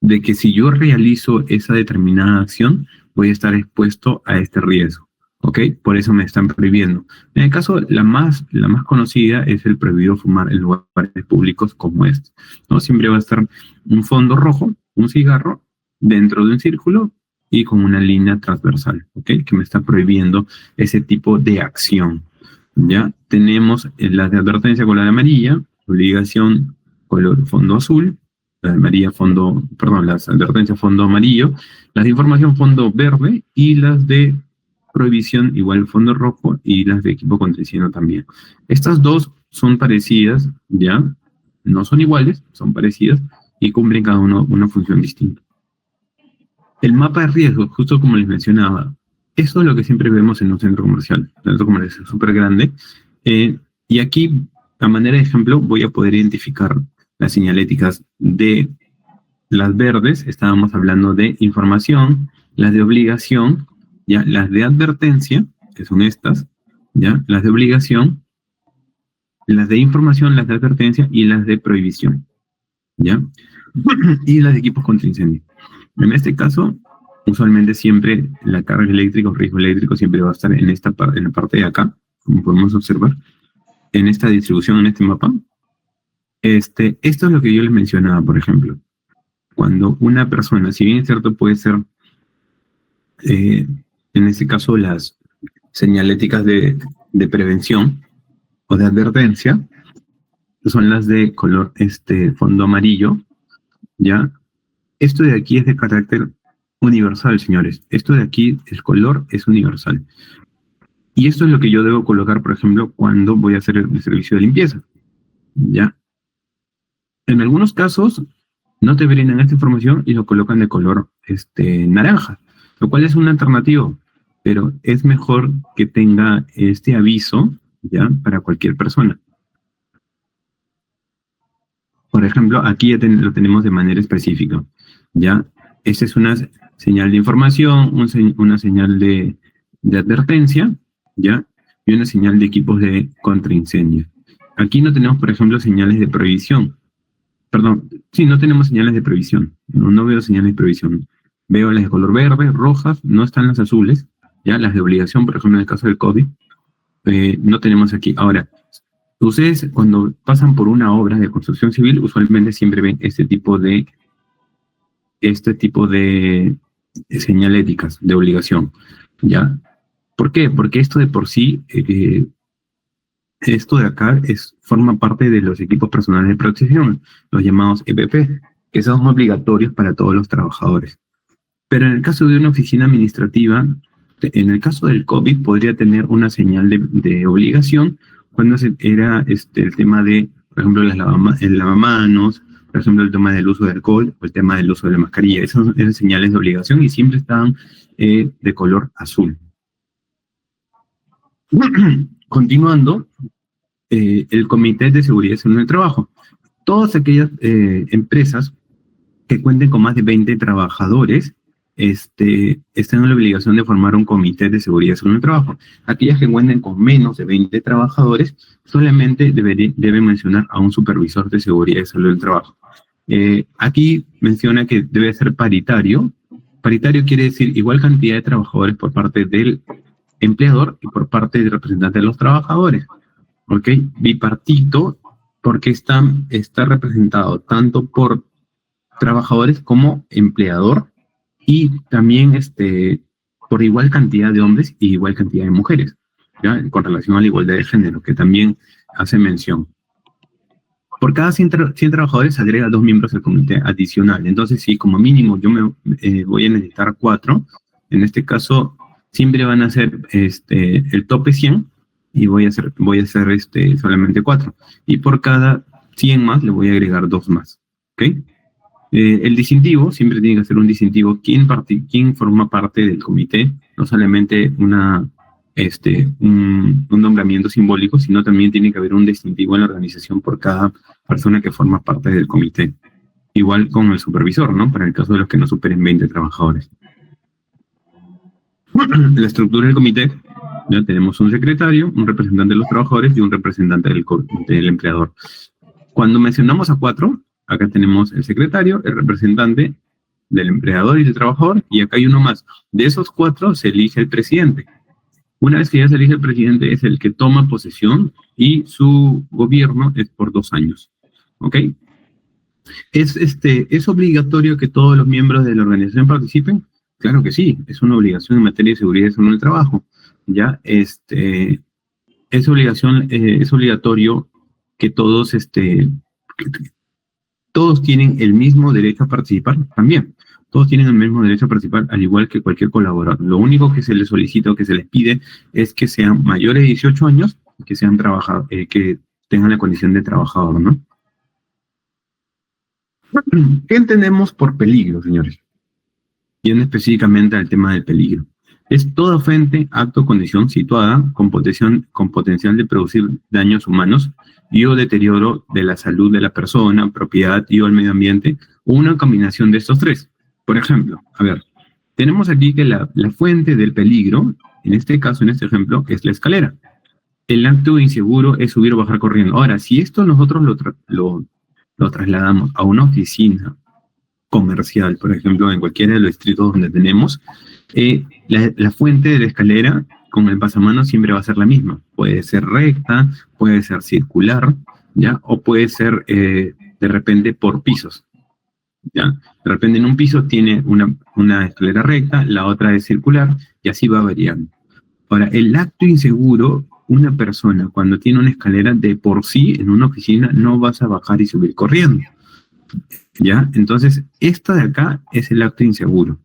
de que si yo realizo esa determinada acción, voy a estar expuesto a este riesgo, ¿ok? Por eso me están prohibiendo. En el caso, la más conocida es el prohibido fumar en lugares públicos como este, ¿no? Siempre va a estar un fondo rojo, un cigarro, dentro de un círculo y con una línea transversal, ¿ok? Que me está prohibiendo ese tipo de acción, Ya tenemos las de advertencia color amarilla, obligación color fondo azul, las de amarilla fondo, perdón, las advertencias fondo amarillo, las de información fondo verde y las de prohibición igual fondo rojo y las de equipo contradiciendo también. Estas dos son parecidas, ya, no son iguales, son parecidas y cumplen cada uno una función distinta. El mapa de riesgos, justo como les mencionaba, eso es lo que siempre vemos en un centro comercial. El centro comercial es súper grande. Y aquí, a manera de ejemplo, voy a poder identificar las señaléticas de las verdes. Estábamos hablando de información, las de obligación, ya las de advertencia, que son estas, ya las de obligación, las de información, las de advertencia y las de prohibición, ya, y las de equipos contra incendio. En este caso, usualmente siempre la carga eléctrica o riesgo eléctrico siempre va a estar en esta parte, en la parte de acá, como podemos observar, en esta distribución, en este mapa. Esto es lo que yo les mencionaba, por ejemplo. Cuando una persona, si bien es cierto, puede ser, en este caso, las señaléticas de prevención o de advertencia, son las de color fondo amarillo, ¿ya? Esto de aquí es de carácter universal, señores. Esto de aquí, el color es universal. Y esto es lo que yo debo colocar, por ejemplo, cuando voy a hacer el servicio de limpieza, ¿ya? En algunos casos, no te brindan esta información y lo colocan de color naranja, lo cual es una alternativa, pero es mejor que tenga este aviso, ¿ya? Para cualquier persona. Por ejemplo, aquí ya lo tenemos de manera específica, ¿ya? Esta es una señal de información, una señal de advertencia, ¿ya? Y una señal de equipos de contraincendio. Aquí no tenemos, por ejemplo, señales de prohibición. Perdón, sí, no tenemos señales de prohibición. No veo señales de prohibición. Veo las de color verde, rojas, no están las azules, ¿ya? Las de obligación, por ejemplo, en el caso del COVID, no tenemos aquí. Ahora, ustedes cuando pasan por una obra de construcción civil, usualmente siempre ven este tipo de señaléticas de obligación, ¿ya? ¿Por qué? Porque esto de por sí, esto de acá forma parte de los equipos personales de protección, los llamados EPP, que son obligatorios para todos los trabajadores. Pero en el caso de una oficina administrativa, en el caso del COVID, podría tener una señal de obligación cuando era el tema de, por ejemplo, el lavamanos, por ejemplo, el tema del uso de alcohol o el tema del uso de la mascarilla. Esas son señales de obligación y siempre están de color azul. Continuando, el Comité de Seguridad y Salud en el Trabajo. Todas aquellas empresas que cuenten con más de 20 trabajadores están en la obligación de formar un Comité de Seguridad y Salud en el Trabajo. Aquellas que cuenten con menos de 20 trabajadores solamente deben mencionar a un supervisor de seguridad y salud del trabajo. Aquí menciona que debe ser paritario. Paritario quiere decir igual cantidad de trabajadores por parte del empleador y por parte del representante de los trabajadores. ¿Ok? Bipartito, porque está representado tanto por trabajadores como empleador y también por igual cantidad de hombres y igual cantidad de mujeres, ¿ya? Con relación a la igualdad de género, que también hace mención. Por cada 100 trabajadores se agrega 2 miembros del comité adicional. Entonces, sí, como mínimo yo voy a necesitar 4. En este caso, siempre van a ser el tope 100 y voy a hacer solamente 4. Y por cada 100 más le voy a agregar 2 más. ¿Ok? El distintivo, siempre tiene que ser un distintivo. ¿Quién forma parte del comité? No solamente un nombramiento simbólico, sino también tiene que haber un distintivo en la organización por cada persona que forma parte del comité. Igual con el supervisor, ¿no? Para el caso de los que no superen 20 trabajadores. La estructura del comité, ya tenemos un secretario, un representante de los trabajadores y un representante del empleador. Cuando mencionamos a 4, acá tenemos el secretario, el representante del empleador y del trabajador, y acá hay uno más. De esos 4 se elige el presidente. Una vez que ya se elige el presidente, es el que toma posesión y su gobierno es por 2 años. ¿Ok? ¿Es obligatorio que todos los miembros de la organización participen? Claro que sí, es una obligación en materia de seguridad y salud en el trabajo. Ya, es obligatorio que todos, todos tienen el mismo derecho a participar también. Todos tienen el mismo derecho a participar, al igual que cualquier colaborador. Lo único que se les solicita o que se les pide es que sean mayores de 18 años, que sean que tengan la condición de trabajador, ¿no? ¿Qué entendemos por peligro, señores? Yendo específicamente al tema del peligro. Es toda fuente, acto o condición situada con potencial de producir daños humanos y o deterioro de la salud de la persona, propiedad y o el medio ambiente, o una combinación de estos tres. Por ejemplo, a ver, tenemos aquí que la fuente del peligro, en este caso, en este ejemplo, es la escalera. El acto inseguro es subir o bajar corriendo. Ahora, si esto nosotros lo trasladamos a una oficina comercial, por ejemplo, en cualquiera de los distritos donde tenemos, la fuente de la escalera con el pasamanos siempre va a ser la misma. Puede ser recta, puede ser circular, ¿ya? O puede ser de repente por pisos, ¿ya? De repente en un piso tiene una escalera recta, la otra es circular, y así va variando. Ahora, el acto inseguro, una persona cuando tiene una escalera de por sí en una oficina no vas a bajar y subir corriendo, ¿ya? Entonces, esta de acá es el acto inseguro,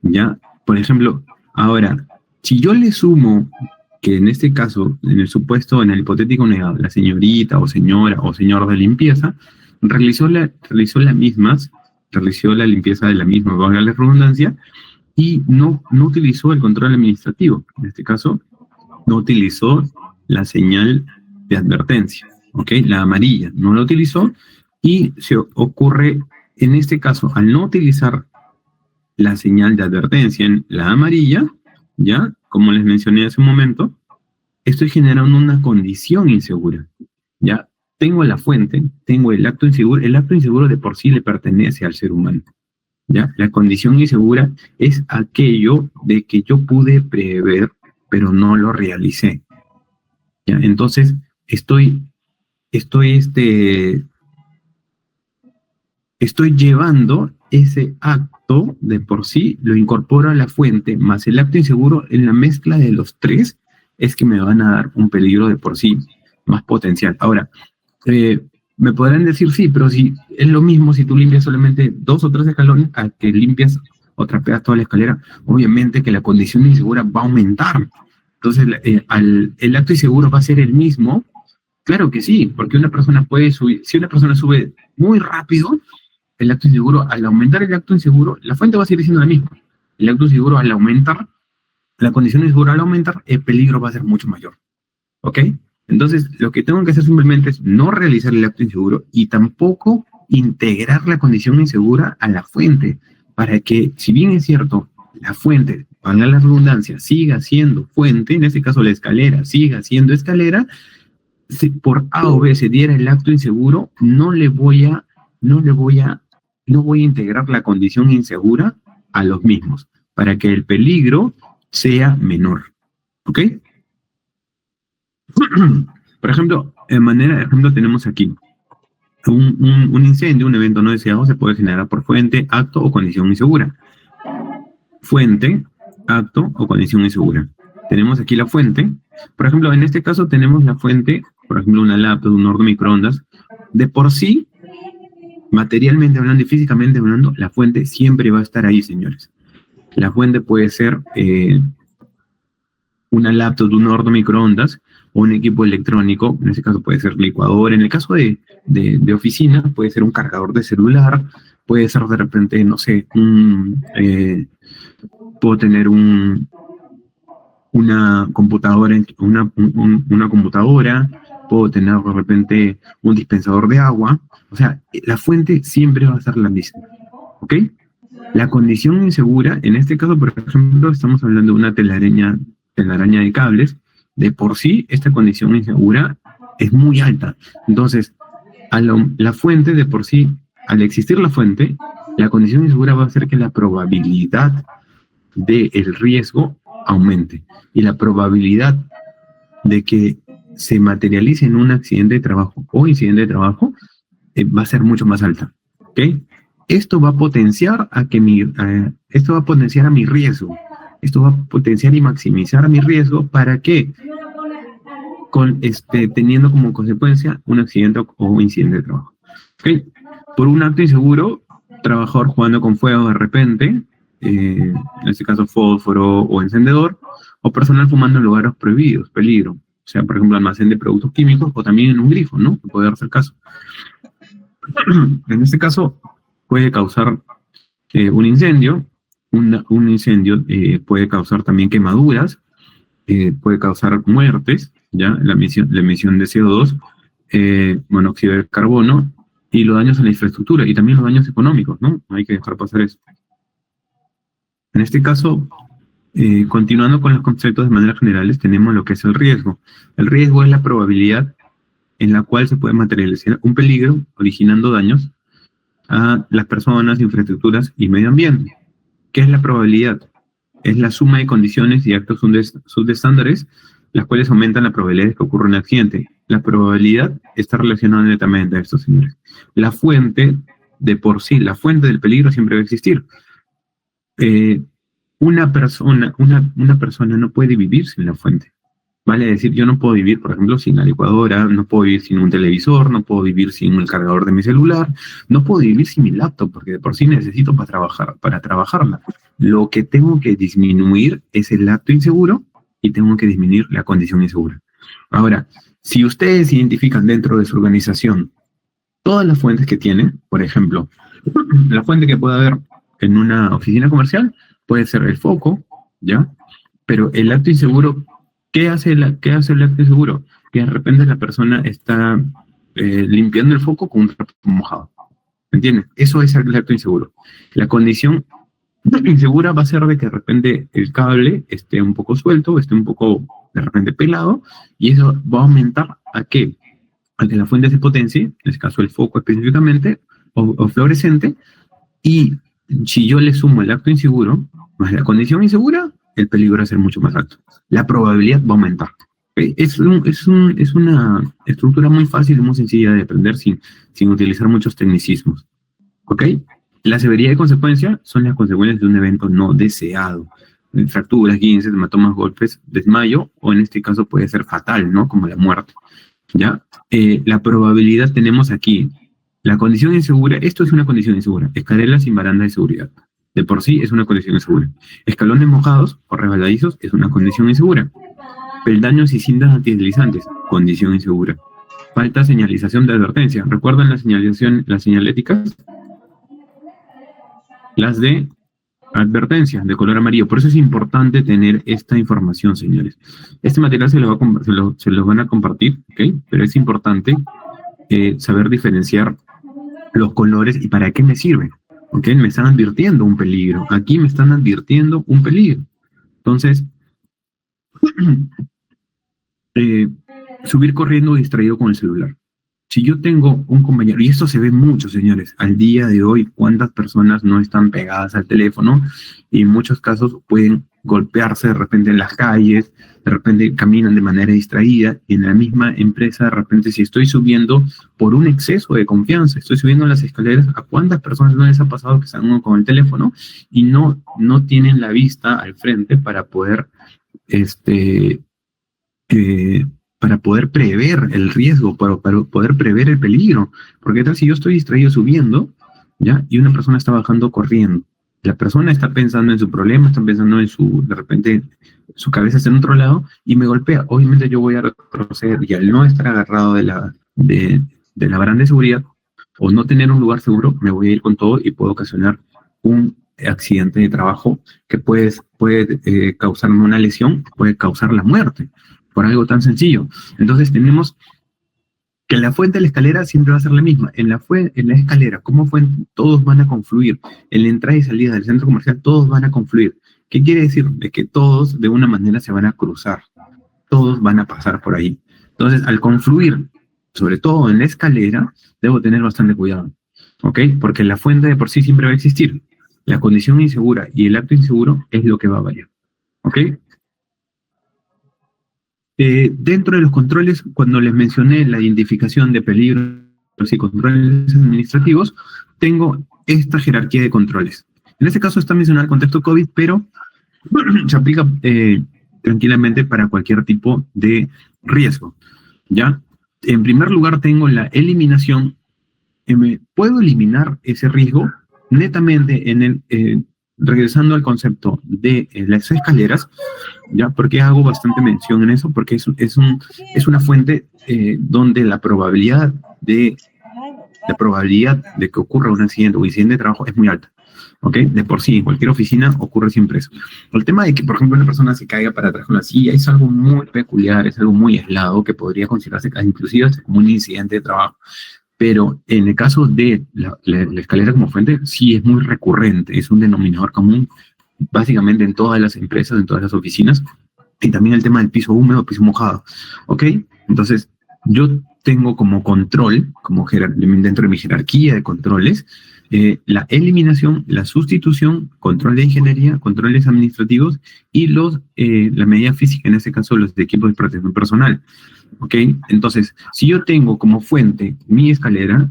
¿ya? Por ejemplo, ahora, si yo le sumo que en este caso, en el supuesto, en el hipotético negado, la señorita o señora o señor de limpieza realizó la limpieza de la misma, valga la redundancia, y no utilizó el control administrativo. En este caso, no utilizó la señal de advertencia, ¿ok? La amarilla, no la utilizó, y se ocurre, en este caso, al no utilizar la señal de advertencia en la amarilla, ¿ya? Como les mencioné hace un momento, estoy generando una condición insegura, ¿ya? Tengo la fuente, tengo el acto inseguro de por sí le pertenece al ser humano, ¿ya? La condición insegura es aquello de que yo pude prever, pero no lo realicé, ¿ya? Entonces, estoy llevando ese acto de por sí, lo incorporo a la fuente, más el acto inseguro, en la mezcla de los tres, es que me van a dar un peligro de por sí más potencial. Ahora, me podrán decir, sí, pero si es lo mismo si tú limpias solamente 2 o 3 escalones a que limpias o trapeas toda la escalera, obviamente que la condición insegura va a aumentar. Entonces, el acto inseguro va a ser el mismo. Claro que sí, porque una persona puede subir, si una persona sube muy rápido, el acto inseguro, al aumentar el acto inseguro, la fuente va a seguir siendo la misma. El acto inseguro al aumentar, la condición insegura al aumentar, el peligro va a ser mucho mayor. ¿Ok? Entonces, lo que tengo que hacer simplemente es no realizar el acto inseguro y tampoco integrar la condición insegura a la fuente, para que, si bien es cierto, la fuente, para la redundancia, siga siendo fuente, en este caso la escalera siga siendo escalera, si por A o B se diera el acto inseguro, no voy a integrar la condición insegura a los mismos, para que el peligro sea menor. ¿Ok? Por ejemplo, de manera de ejemplo tenemos aquí un incendio, un evento no deseado se puede generar por fuente, acto o condición insegura. Fuente, acto o condición insegura. Tenemos aquí la fuente. Por ejemplo, en este caso tenemos la fuente, por ejemplo, una laptop, un horno de microondas. De por sí, materialmente hablando y físicamente hablando, la fuente siempre va a estar ahí, señores. La fuente puede ser una laptop, un horno de microondas, o un equipo electrónico, en este caso puede ser licuadora, en el caso de oficina puede ser un cargador de celular, puede ser de repente, no sé, puedo tener una computadora, una computadora, puedo tener de repente un dispensador de agua. O sea, la fuente siempre va a ser la misma, ¿ok? La condición insegura, en este caso, por ejemplo, estamos hablando de una telaraña de cables. De por sí, esta condición insegura es muy alta. Entonces, la fuente de por sí, al existir la fuente, la condición insegura va a hacer que la probabilidad del riesgo aumente. Y la probabilidad de que se materialice en un accidente de trabajo o incidente de trabajo va a ser mucho más alta. ¿Ok? Esto va a potenciar a mi riesgo. Esto va a potenciar y maximizar mi riesgo. ¿Para qué? teniendo como consecuencia un accidente o incidente de trabajo. ¿Okay? Por un acto inseguro, trabajador jugando con fuego de repente, en este caso fósforo o encendedor, o personal fumando en lugares prohibidos, peligro. O sea, por ejemplo, almacén de productos químicos o también en un grifo, ¿no? Que puede darse el caso. En este caso, puede causar un incendio. Un incendio puede causar también quemaduras, puede causar muertes, ¿ya? La emisión de CO2, monóxido de carbono, y los daños a la infraestructura, y también los daños económicos, ¿no? No hay que dejar pasar eso. En este caso, continuando con los conceptos de manera generales, tenemos lo que es el riesgo. El riesgo es la probabilidad en la cual se puede materializar un peligro, originando daños a las personas, infraestructuras y medio ambiente. ¿Qué es la probabilidad? Es la suma de condiciones y actos subestándares, las cuales aumentan la probabilidad de que ocurra un accidente. La probabilidad está relacionada netamente a esto, señores. La fuente, de por sí, la fuente del peligro siempre va a existir. Una persona no puede vivir sin la fuente. Vale decir, yo no puedo vivir, por ejemplo, sin la licuadora, no puedo vivir sin un televisor, no puedo vivir sin el cargador de mi celular, no puedo vivir sin mi laptop, porque de por sí necesito para trabajarla. Lo que tengo que disminuir es el acto inseguro y tengo que disminuir la condición insegura. Ahora, si ustedes identifican dentro de su organización todas las fuentes que tienen, por ejemplo, la fuente que puede haber en una oficina comercial puede ser el foco, ¿ya? Pero el acto inseguro, ¿qué hace el acto inseguro? Que de repente la persona está limpiando el foco con un trapo mojado. ¿Me entiendes? Eso es el acto inseguro. La condición insegura va a ser de que de repente el cable esté un poco suelto, esté un poco de repente pelado, y eso va a aumentar ¿a qué? A que la fuente se potencie, en este caso el foco específicamente, o fluorescente, y si yo le sumo el acto inseguro más la condición insegura, el peligro va a ser mucho más alto. La probabilidad va a aumentar. ¿Okay? Es una estructura muy fácil y muy sencilla de aprender sin utilizar muchos tecnicismos. ¿Ok? La severidad y consecuencia son las consecuencias de un evento no deseado. Fracturas, guinces, hematomas, golpes, desmayo, o en este caso puede ser fatal, ¿no? Como la muerte. ¿Ya? La probabilidad tenemos aquí. La condición insegura, esto es una condición insegura. Escaleras sin baranda de seguridad. De por sí es una condición insegura. Escalones mojados o resbaladizos es una condición insegura. Peldaños y cintas antideslizantes, condición insegura. Falta señalización de advertencia. ¿Recuerdan las señaléticas? Las de advertencia, de color amarillo. Por eso es importante tener esta información, señores. Este material se lo van a compartir, ¿ok? Pero es importante saber diferenciar los colores y para qué me sirven. ¿Ok? Me están advirtiendo un peligro. Aquí me están advirtiendo un peligro. Entonces, subir corriendo distraído con el celular. Si yo tengo un compañero, y esto se ve mucho, señores, al día de hoy, cuántas personas no están pegadas al teléfono y en muchos casos pueden golpearse de repente en las calles, de repente caminan de manera distraída y en la misma empresa de repente si estoy subiendo por un exceso de confianza, estoy subiendo las escaleras, ¿a cuántas personas no les ha pasado que están con el teléfono y no tienen la vista al frente para poder para poder prever el riesgo, para poder prever el peligro? Porque tal si yo estoy distraído subiendo, ¿ya? Y una persona está bajando corriendo. La persona está pensando en su problema, está pensando en de repente, su cabeza está en otro lado y me golpea. Obviamente yo voy a retroceder y al no estar agarrado de la baranda de seguridad o no tener un lugar seguro, me voy a ir con todo y puedo ocasionar un accidente de trabajo que puede causarme una lesión, puede causar la muerte por algo tan sencillo. Entonces tenemos que la fuente de la escalera siempre va a ser la misma. En la escalera, como fuente, todos van a confluir. En la entrada y salida del centro comercial, todos van a confluir. ¿Qué quiere decir? De que todos, de una manera, se van a cruzar. Todos van a pasar por ahí. Entonces, al confluir, sobre todo en la escalera, debo tener bastante cuidado. ¿Ok? Porque la fuente de por sí siempre va a existir. La condición insegura y el acto inseguro es lo que va a variar. ¿Ok? Dentro de los controles, cuando les mencioné la identificación de peligros y controles administrativos, tengo esta jerarquía de controles. En este caso está mencionado el contexto COVID, pero se aplica tranquilamente para cualquier tipo de riesgo, ¿ya? En primer lugar tengo la eliminación. Puedo eliminar ese riesgo netamente regresando al concepto de las escaleras, ¿ya? Porque hago bastante mención en eso, porque es una fuente donde la probabilidad de que ocurra un accidente o incidente de trabajo es muy alta, ¿ok? De por sí, en cualquier oficina ocurre siempre eso. El tema de que, por ejemplo, una persona se caiga para atrás con la silla es algo muy peculiar, es algo muy aislado que podría considerarse inclusive como un incidente de trabajo. Pero en el caso de la escalera como fuente, sí es muy recurrente, es un denominador común básicamente en todas las empresas, en todas las oficinas, y también el tema del piso húmedo, piso mojado, ¿ok? Entonces, yo tengo como control, dentro de mi jerarquía de controles, la eliminación, la sustitución, control de ingeniería, controles administrativos y la medida física, en este caso los de equipos de protección personal. ¿Ok? Entonces, si yo tengo como fuente mi escalera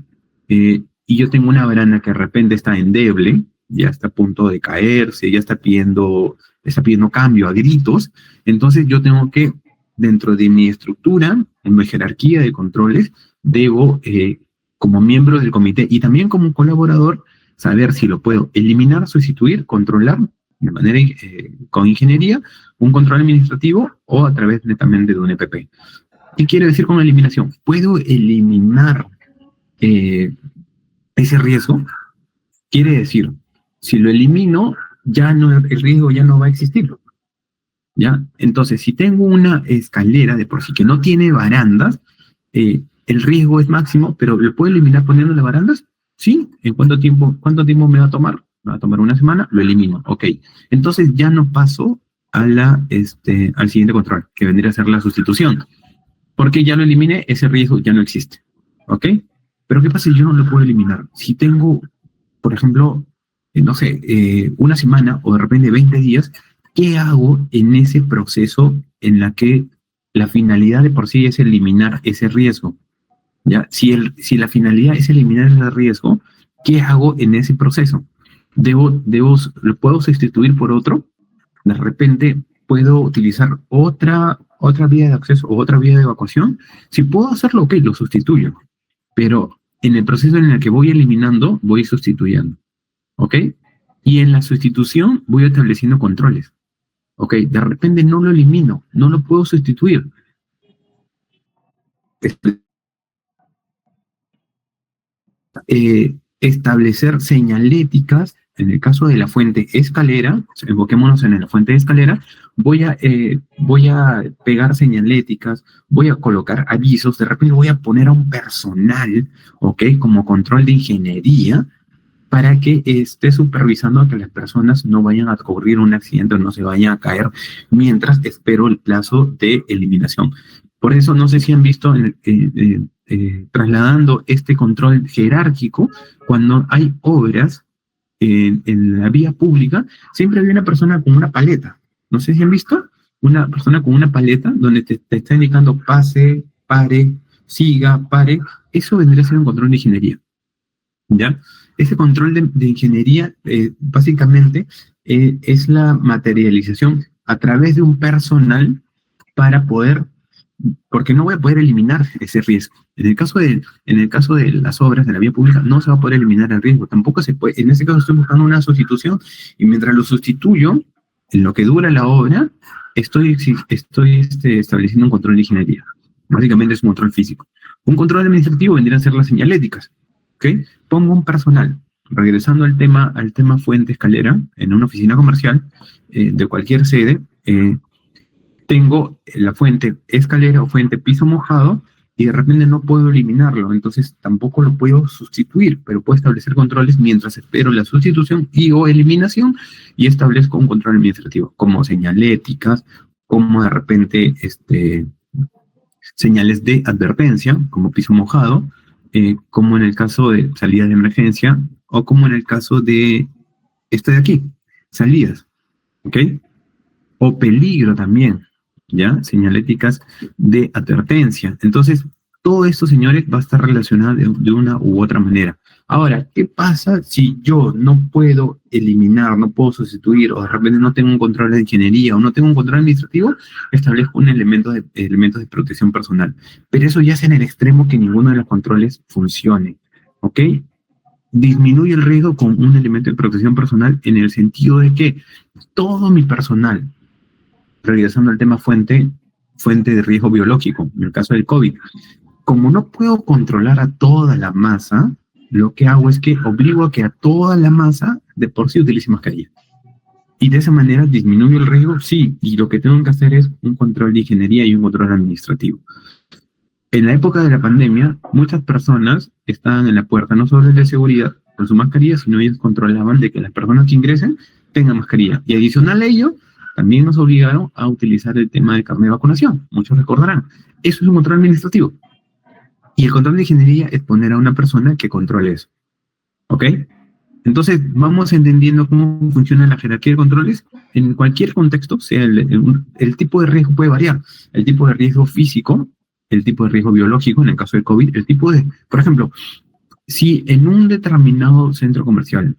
y yo tengo una baranda que de repente está endeble, ya está a punto de caerse, ya está pidiendo cambio a gritos, entonces yo tengo que, dentro de mi estructura, en mi jerarquía de controles, debo, como miembro del comité y también como colaborador, saber si lo puedo eliminar, sustituir, controlar de manera con ingeniería, un control administrativo o a través netamente de un EPP. ¿Qué quiere decir con eliminación? ¿Puedo eliminar ese riesgo? Quiere decir, si lo elimino, el riesgo ya no va a existir, ¿ya? Entonces, si tengo una escalera de por sí que no tiene barandas, el riesgo es máximo, pero ¿lo puedo eliminar poniéndole barandas? Sí. ¿En cuánto tiempo me va a tomar? Me va a tomar una semana, lo elimino. Ok. Entonces ya no paso al siguiente control, que vendría a ser la sustitución. Porque ya lo eliminé, ese riesgo ya no existe. ¿Ok? Pero ¿qué pasa si yo no lo puedo eliminar? Si tengo, por ejemplo, no sé, una semana o de repente 20 días, ¿qué hago en ese proceso en la que la finalidad de por sí es eliminar ese riesgo? ¿Ya? Si la finalidad es eliminar ese riesgo, ¿qué hago en ese proceso? ¿Lo puedo sustituir por otro? De repente puedo utilizar otra vía de acceso o otra vía de evacuación. Si puedo hacerlo, ok, lo sustituyo. Pero en el proceso en el que voy eliminando, voy sustituyendo. ¿Ok? Y en la sustitución voy estableciendo controles. ¿Ok? De repente no lo elimino, no lo puedo sustituir. Establecer señaléticas. En el caso de la fuente escalera, enfoquémonos en la fuente de escalera, voy a pegar señaléticas, voy a colocar avisos, de repente voy a poner a un personal, ¿ok? Como control de ingeniería, para que esté supervisando a que las personas no vayan a ocurrir un accidente o no se vayan a caer mientras espero el plazo de eliminación. Por eso no sé si han visto trasladando este control jerárquico, cuando hay obras en la vía pública, siempre hay una persona con una paleta. No sé si han visto una persona con una paleta donde te está indicando pase, pare, siga, pare. Eso vendría a ser un control de ingeniería. ¿Ya? Ese control de ingeniería básicamente es la materialización a través de un personal para poder, porque no voy a poder eliminar ese riesgo. En el caso de las obras de la vía pública no se va a poder eliminar el riesgo, tampoco se puede. En este caso estoy buscando una sustitución y mientras lo sustituyo, en lo que dura la obra, estoy estableciendo un control de ingeniería. Básicamente es un control físico. Un control administrativo vendrían a ser las señaléticas. ¿Okay? Pongo un personal, regresando al tema fuente escalera, en una oficina comercial de cualquier sede, tengo la fuente escalera o fuente piso mojado y de repente no puedo eliminarlo, entonces tampoco lo puedo sustituir, pero puedo establecer controles mientras espero la sustitución y o eliminación y establezco un control administrativo, como señaléticas, como de repente señales de advertencia, como piso mojado, como en el caso de salidas de emergencia, o como en el caso de esto de aquí, salidas, ¿ok? O peligro también, ¿ya? Señaléticas de advertencia. Entonces, todo esto, señores, va a estar relacionado de una u otra manera. Ahora, ¿qué pasa si yo no puedo eliminar, no puedo sustituir, o de repente no tengo un control de ingeniería o no tengo un control administrativo? Establezco un elementos de protección personal. Pero eso ya es en el extremo que ninguno de los controles funcione, ¿ok? Disminuye el riesgo con un elemento de protección personal en el sentido de que todo mi personal, regresando al tema fuente de riesgo biológico, en el caso del COVID, como no puedo controlar a toda la masa, lo que hago es que obligo a que a toda la masa de por sí utilice mascarilla. Y de esa manera disminuyo el riesgo, sí, y lo que tengo que hacer es un control de ingeniería y un control administrativo. En la época de la pandemia, muchas personas estaban en la puerta, no solo de seguridad, con su mascarilla, sino ellos controlaban de que las personas que ingresen tengan mascarilla. Y adicional a ello, también nos obligaron a utilizar el tema del carnet de vacunación. Muchos recordarán. Eso es un control administrativo. Y el control de ingeniería es poner a una persona que controle eso. ¿Ok? Entonces, vamos entendiendo cómo funciona la jerarquía de controles. En cualquier contexto, sea el tipo de riesgo puede variar. El tipo de riesgo físico, el tipo de riesgo biológico, en el caso de COVID, el tipo de, por ejemplo, si en un determinado centro comercial,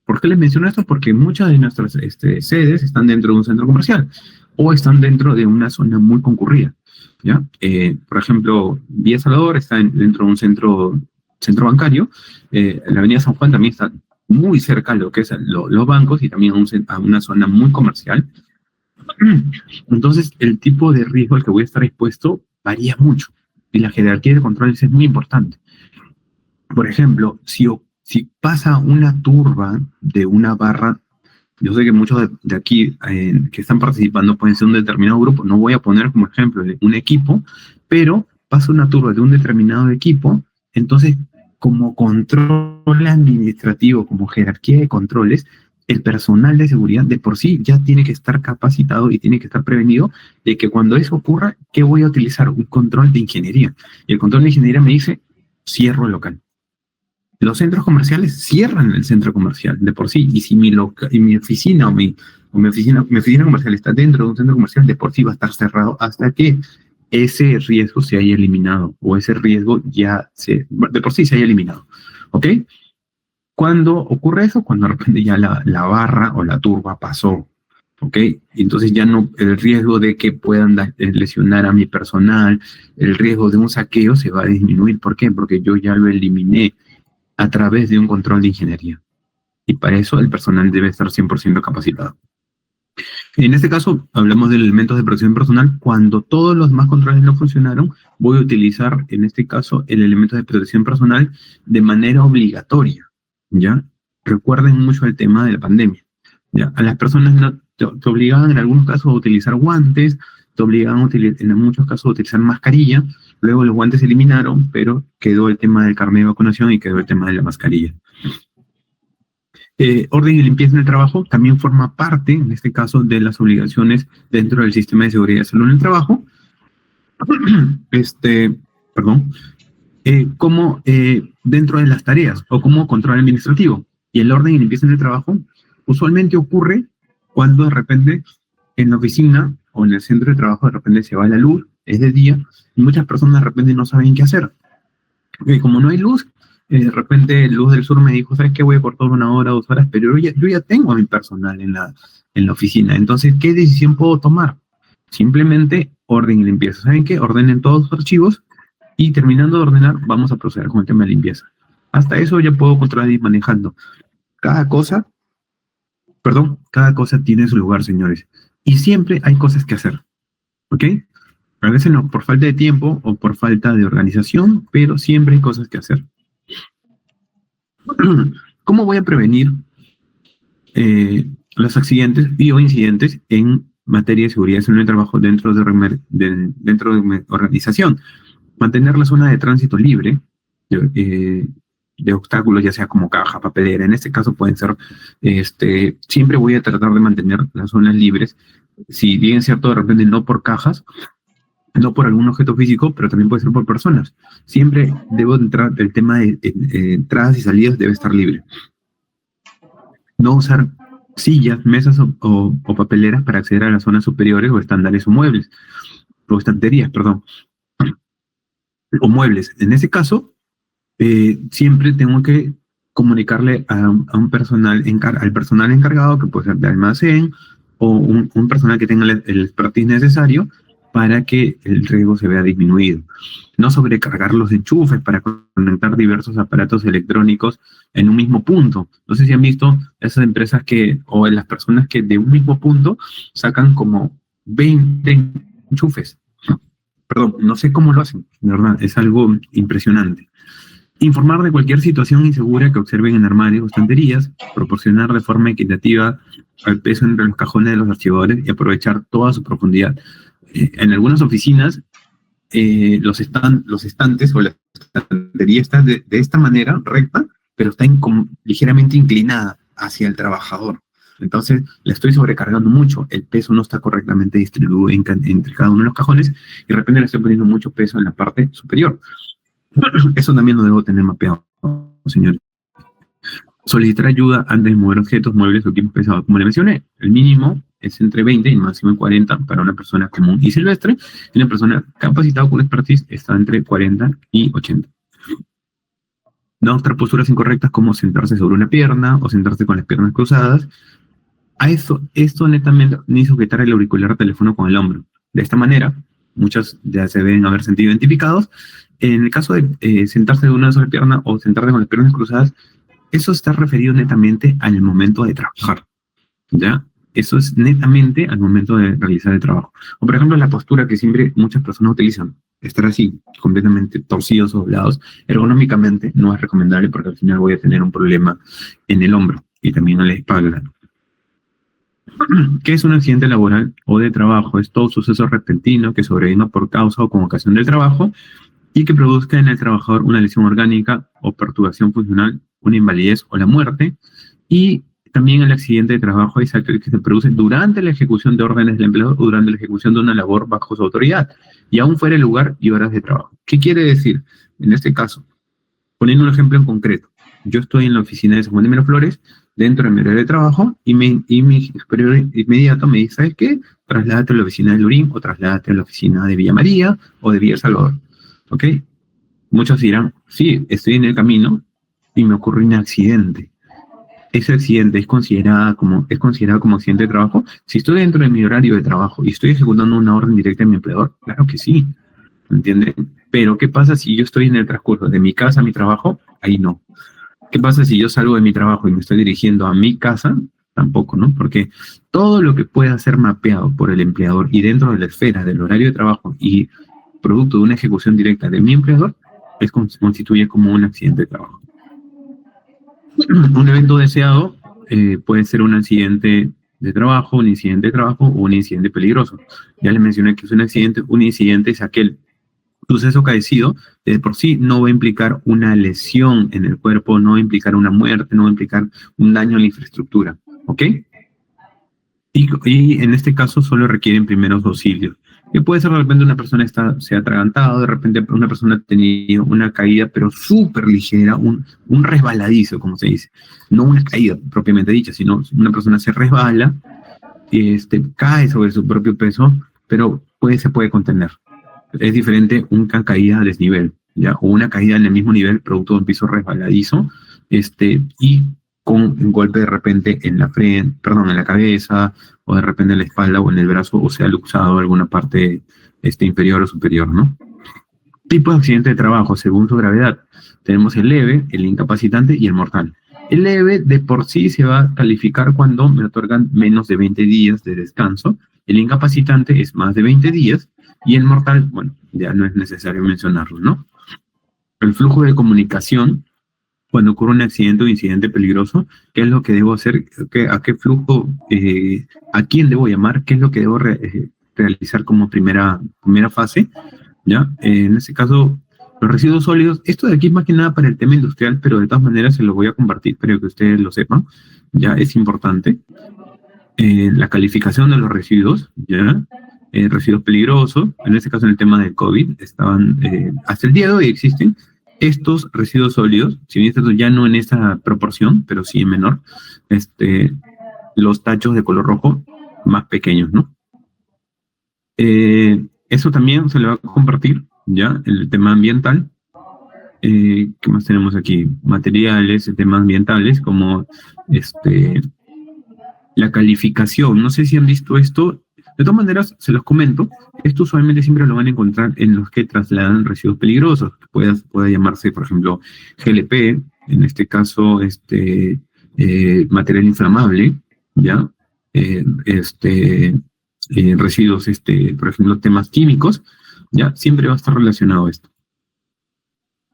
¿por qué les menciono esto? Porque muchas de nuestras sedes están dentro de un centro comercial o están dentro de una zona muy concurrida, ¿ya? Por ejemplo, Vía Salvador está dentro de un centro bancario, la Avenida San Juan también está muy cerca a lo que es los bancos y también a una zona muy comercial. Entonces, el tipo de riesgo al que voy a estar expuesto varía mucho y la jerarquía de controles es muy importante. Por ejemplo, si pasa una turba de una barra, yo sé que muchos de aquí que están participando pueden ser un determinado grupo, no voy a poner como ejemplo un equipo, pero pasa una turba de un determinado equipo, entonces como control administrativo, como jerarquía de controles, el personal de seguridad de por sí ya tiene que estar capacitado y tiene que estar prevenido de que cuando eso ocurra, ¿qué voy a utilizar? Un control de ingeniería. Y el control de ingeniería me dice, cierro el local. Los centros comerciales cierran el centro comercial de por sí, y si mi oficina mi oficina comercial está dentro de un centro comercial, de por sí va a estar cerrado hasta que ese riesgo se haya eliminado, o ese riesgo de por sí se haya eliminado. ¿Ok? ¿Cuándo ocurre eso? Cuando de repente ya la barra o la turba pasó. ¿Ok? Y entonces ya no, el riesgo de que puedan lesionar a mi personal, el riesgo de un saqueo se va a disminuir. ¿Por qué? Porque yo ya lo eliminé a través de un control de ingeniería. Y para eso el personal debe estar 100% capacitado. En este caso, hablamos de elementos de protección personal. Cuando todos los demás controles no funcionaron, voy a utilizar, en este caso, el elemento de protección personal de manera obligatoria, ¿ya? Recuerden mucho el tema de la pandemia, ¿ya? A las personas te obligaban en algunos casos a utilizar guantes, te obligaban en muchos casos a utilizar mascarilla. Luego los guantes se eliminaron, pero quedó el tema del carnet de vacunación y quedó el tema de la mascarilla. Orden y limpieza en el trabajo también forma parte, en este caso, de las obligaciones dentro del sistema de seguridad y salud en el trabajo. Como dentro de las tareas o como control administrativo. Y el orden y limpieza en el trabajo usualmente ocurre cuando de repente en la oficina o en el centro de trabajo de repente se va la luz, es de día, y muchas personas de repente no saben qué hacer. Porque como no hay luz, de repente Luz del Sur me dijo, ¿sabes qué? Voy a cortar 1 hora, 2 horas, pero yo ya tengo a mi personal en la oficina. Entonces, ¿qué decisión puedo tomar? Simplemente orden y limpieza. ¿Saben qué? Ordenen todos los archivos y terminando de ordenar, vamos a proceder con el tema de limpieza. Hasta eso ya puedo controlar y ir manejando. Cada cosa tiene su lugar, señores. Y siempre hay cosas que hacer. ¿Ok? A veces no, por falta de tiempo o por falta de organización, pero siempre hay cosas que hacer. ¿Cómo voy a prevenir los accidentes o incidentes en materia de seguridad en el trabajo dentro de mi organización? Mantener la zona de tránsito libre de obstáculos, ya sea como caja, papelera. En este caso pueden ser, siempre voy a tratar de mantener las zonas libres, si bien es cierto, de repente no por cajas, no por algún objeto físico, pero también puede ser por personas. Siempre debo entrar, el tema de entradas y salidas debe estar libre. No usar sillas, mesas o papeleras para acceder a las zonas superiores o estándares o muebles, o estanterías, perdón, o muebles. En ese caso, siempre tengo que comunicarle a un personal, al personal encargado, que puede ser de almacén, o un personal que tenga el expertise necesario para que el riesgo se vea disminuido. No sobrecargar los enchufes para conectar diversos aparatos electrónicos en un mismo punto. No sé si han visto esas empresas o las personas que de un mismo punto sacan como 20 enchufes. Perdón, no sé cómo lo hacen, de verdad, es algo impresionante. Informar de cualquier situación insegura que observen en armarios o estanterías, proporcionar de forma equitativa el peso entre los cajones de los archivadores y aprovechar toda su profundidad. En algunas oficinas, los estantes o la estantería está de esta manera, recta, pero está ligeramente inclinada hacia el trabajador. Entonces, la estoy sobrecargando mucho, el peso no está correctamente distribuido entre cada uno de los cajones y de repente le estoy poniendo mucho peso en la parte superior. Eso también lo debo tener mapeado, señor. Solicitar ayuda antes de mover objetos, muebles o equipos pesados. Como le mencioné, el mínimo es entre 20 y el máximo en 40 para una persona común y silvestre, y una persona capacitada con expertise está entre 40 y 80. No adoptar posturas incorrectas como sentarse sobre una pierna o sentarse con las piernas cruzadas. Esto netamente ni sujetar el auricular o teléfono con el hombro. De esta manera, muchos ya se deben haber sentido identificados. En el caso de sentarse de una sola pierna o sentarse con las piernas cruzadas, eso está referido netamente al momento de trabajar, ¿ya? Eso es netamente al momento de realizar el trabajo. O por ejemplo, la postura que siempre muchas personas utilizan, estar así, completamente torcidos o doblados, ergonómicamente no es recomendable porque al final voy a tener un problema en el hombro y también en la espalda. ¿Qué es un accidente laboral o de trabajo? Es todo suceso repentino que sobrevino por causa o con ocasión del trabajo y que produzca en el trabajador una lesión orgánica o perturbación funcional, una invalidez o la muerte. Y también el accidente de trabajo es aquel que se produce durante la ejecución de órdenes del empleador o durante la ejecución de una labor bajo su autoridad, y aún fuera el lugar y horas de trabajo. ¿Qué quiere decir? En este caso, poniendo un ejemplo en concreto, yo estoy en la oficina de San Juan de Miraflores, dentro de mi horario de trabajo, y mi superior inmediato me dice, ¿sabes qué? Trasládate a la oficina de Lurín, o trasládate a la oficina de Villa María, o de Villa El Salvador. ¿Ok? Muchos dirán, sí, estoy en el camino, y me ocurre un accidente. ¿Ese accidente es considerado como accidente de trabajo? Si estoy dentro de mi horario de trabajo y estoy ejecutando una orden directa de mi empleador, claro que sí, ¿entienden? Pero ¿qué pasa si yo estoy en el transcurso de mi casa a mi trabajo? Ahí no. ¿Qué pasa si yo salgo de mi trabajo y me estoy dirigiendo a mi casa? Tampoco, ¿no? Porque todo lo que pueda ser mapeado por el empleador y dentro de la esfera del horario de trabajo y producto de una ejecución directa de mi empleador, se constituye como un accidente de trabajo. Un evento deseado puede ser un accidente de trabajo, un incidente de trabajo o un incidente peligroso. Ya les mencioné que es un incidente es aquel suceso acaecido, de por sí no va a implicar una lesión en el cuerpo, no va a implicar una muerte, no va a implicar un daño a la infraestructura, ¿ok? Y en este caso solo requieren primeros auxilios. Que puede ser de repente una persona se ha atragantado, de repente una persona ha tenido una caída, pero súper ligera, un resbaladizo, como se dice. No una caída propiamente dicha, sino una persona se resbala, cae sobre su propio peso, pero se puede contener. Es diferente una caída a desnivel, ¿ya? O una caída en el mismo nivel, producto de un piso resbaladizo, y con un golpe de repente en la frente, en la cabeza, o de repente en la espalda o en el brazo, o sea, luxado alguna parte inferior o superior, ¿no? Tipo de accidente de trabajo, según su gravedad. Tenemos el leve, el incapacitante y el mortal. El leve de por sí se va a calificar cuando me otorgan menos de 20 días de descanso. El incapacitante es más de 20 días. Y el mortal, bueno, ya no es necesario mencionarlo, ¿no? El flujo de comunicación, cuando ocurre un accidente o incidente peligroso, ¿qué es lo que debo hacer? ¿A qué flujo, a quién debo llamar? ¿Qué es lo que debo realizar como primera fase? ¿Ya? En este caso, los residuos sólidos, esto de aquí es más que nada para el tema industrial, pero de todas maneras se lo voy a compartir, pero que ustedes lo sepan, ya es importante. La calificación de los residuos, ¿ya? Residuos peligrosos, en este caso en el tema del COVID, estaban, hasta el día de hoy existen estos residuos sólidos, si bien estos ya no en esta proporción, pero sí en menor, los tachos de color rojo más pequeños, ¿no? Eso también se le va a compartir, ¿ya? El tema ambiental. ¿qué más tenemos aquí? Materiales, temas ambientales, como la calificación. No sé si han visto esto. De todas maneras, se los comento. Esto usualmente siempre lo van a encontrar en los que trasladan residuos peligrosos. Puede llamarse, por ejemplo, GLP, en este caso, material inflamable, ¿ya? Residuos, por ejemplo, temas químicos, ¿ya? Siempre va a estar relacionado a esto.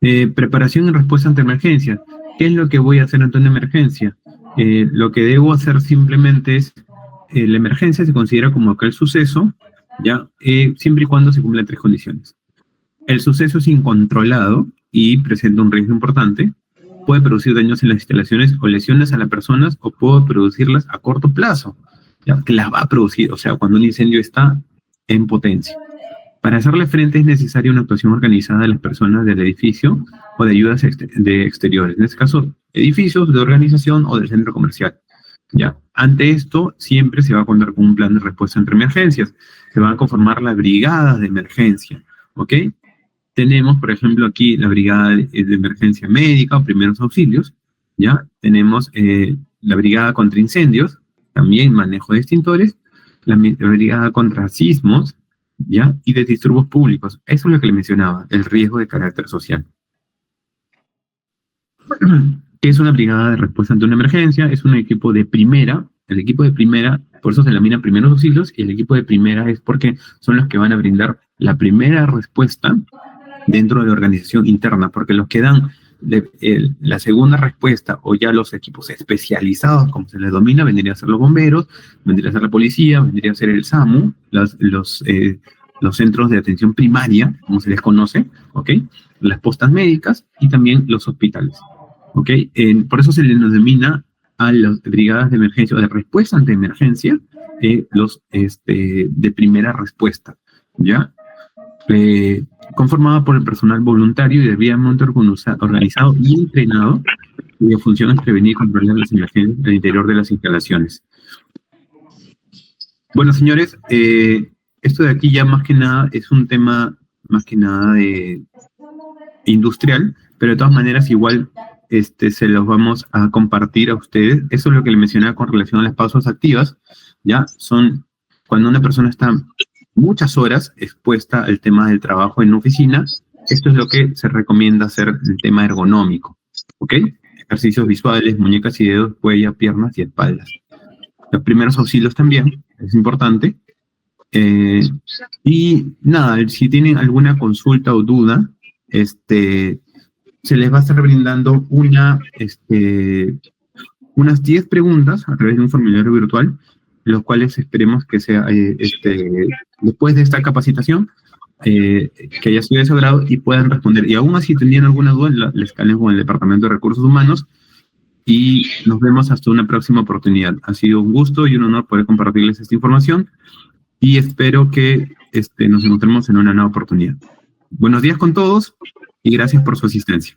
Preparación y respuesta ante emergencia. ¿Qué es lo que voy a hacer ante una emergencia? Lo que debo hacer simplemente es, la emergencia se considera como aquel suceso, ¿ya? Siempre y cuando se cumplan 3 condiciones. El suceso es incontrolado y presenta un riesgo importante, puede producir daños en las instalaciones o lesiones a las personas, o puede producirlas a corto plazo, ¿ya? Que las va a producir, o sea, cuando un incendio está en potencia. Para hacerle frente es necesaria una actuación organizada de las personas del edificio o de ayudas de exteriores. En este caso, edificios de organización o del centro comercial. ¿Ya? Ante esto, siempre se va a contar con un plan de respuesta ante emergencias. Se van a conformar las brigadas de emergencia. ¿Ok? Tenemos, por ejemplo, aquí la brigada de emergencia médica o primeros auxilios. ¿Ya? Tenemos la brigada contra incendios, también manejo de extintores, la brigada contra sismos, ¿ya? Y de disturbios públicos. Eso es lo que le mencionaba, el riesgo de carácter social. ¿Qué es una brigada de respuesta ante una emergencia? Es un equipo de primera. El equipo de primera, por eso se denomina primeros auxilios, y el equipo de primera es porque son los que van a brindar la primera respuesta dentro de la organización interna, porque los que dan la segunda respuesta, o ya los equipos especializados, como se les domina, vendría a ser los bomberos, vendría a ser la policía, vendría a ser el SAMU, los centros de atención primaria, como se les conoce, ¿ok? Las postas médicas y también los hospitales, ¿ok? Por eso se les denomina a las brigadas de emergencia o de respuesta ante emergencia, de primera respuesta, ¿ya? Conformada por el personal voluntario y debidamente organizado y entrenado, cuya función es prevenir y controlar las emergencias al interior de las instalaciones. Bueno, señores, esto de aquí ya más que nada es un tema más que nada industrial, pero de todas maneras igual se los vamos a compartir a ustedes. Eso es lo que le mencionaba con relación a las pausas activas, ¿ya? Son cuando una persona está muchas horas expuesta al tema del trabajo en oficina. Esto es lo que se recomienda hacer, el tema ergonómico, ¿ok? Ejercicios visuales, muñecas y dedos, cuello, piernas y espaldas. Los primeros auxilios también, es importante. Y nada, si tienen alguna consulta o duda, se les va a estar brindando unas 10 preguntas a través de un formulario virtual, los cuales esperemos que sea, después de esta capacitación, que haya sido de su agrado y puedan responder. Y aún así, si tenían alguna duda, les calen con el Departamento de Recursos Humanos y nos vemos hasta una próxima oportunidad. Ha sido un gusto y un honor poder compartirles esta información y espero que nos encontremos en una nueva oportunidad. Buenos días con todos y gracias por su asistencia.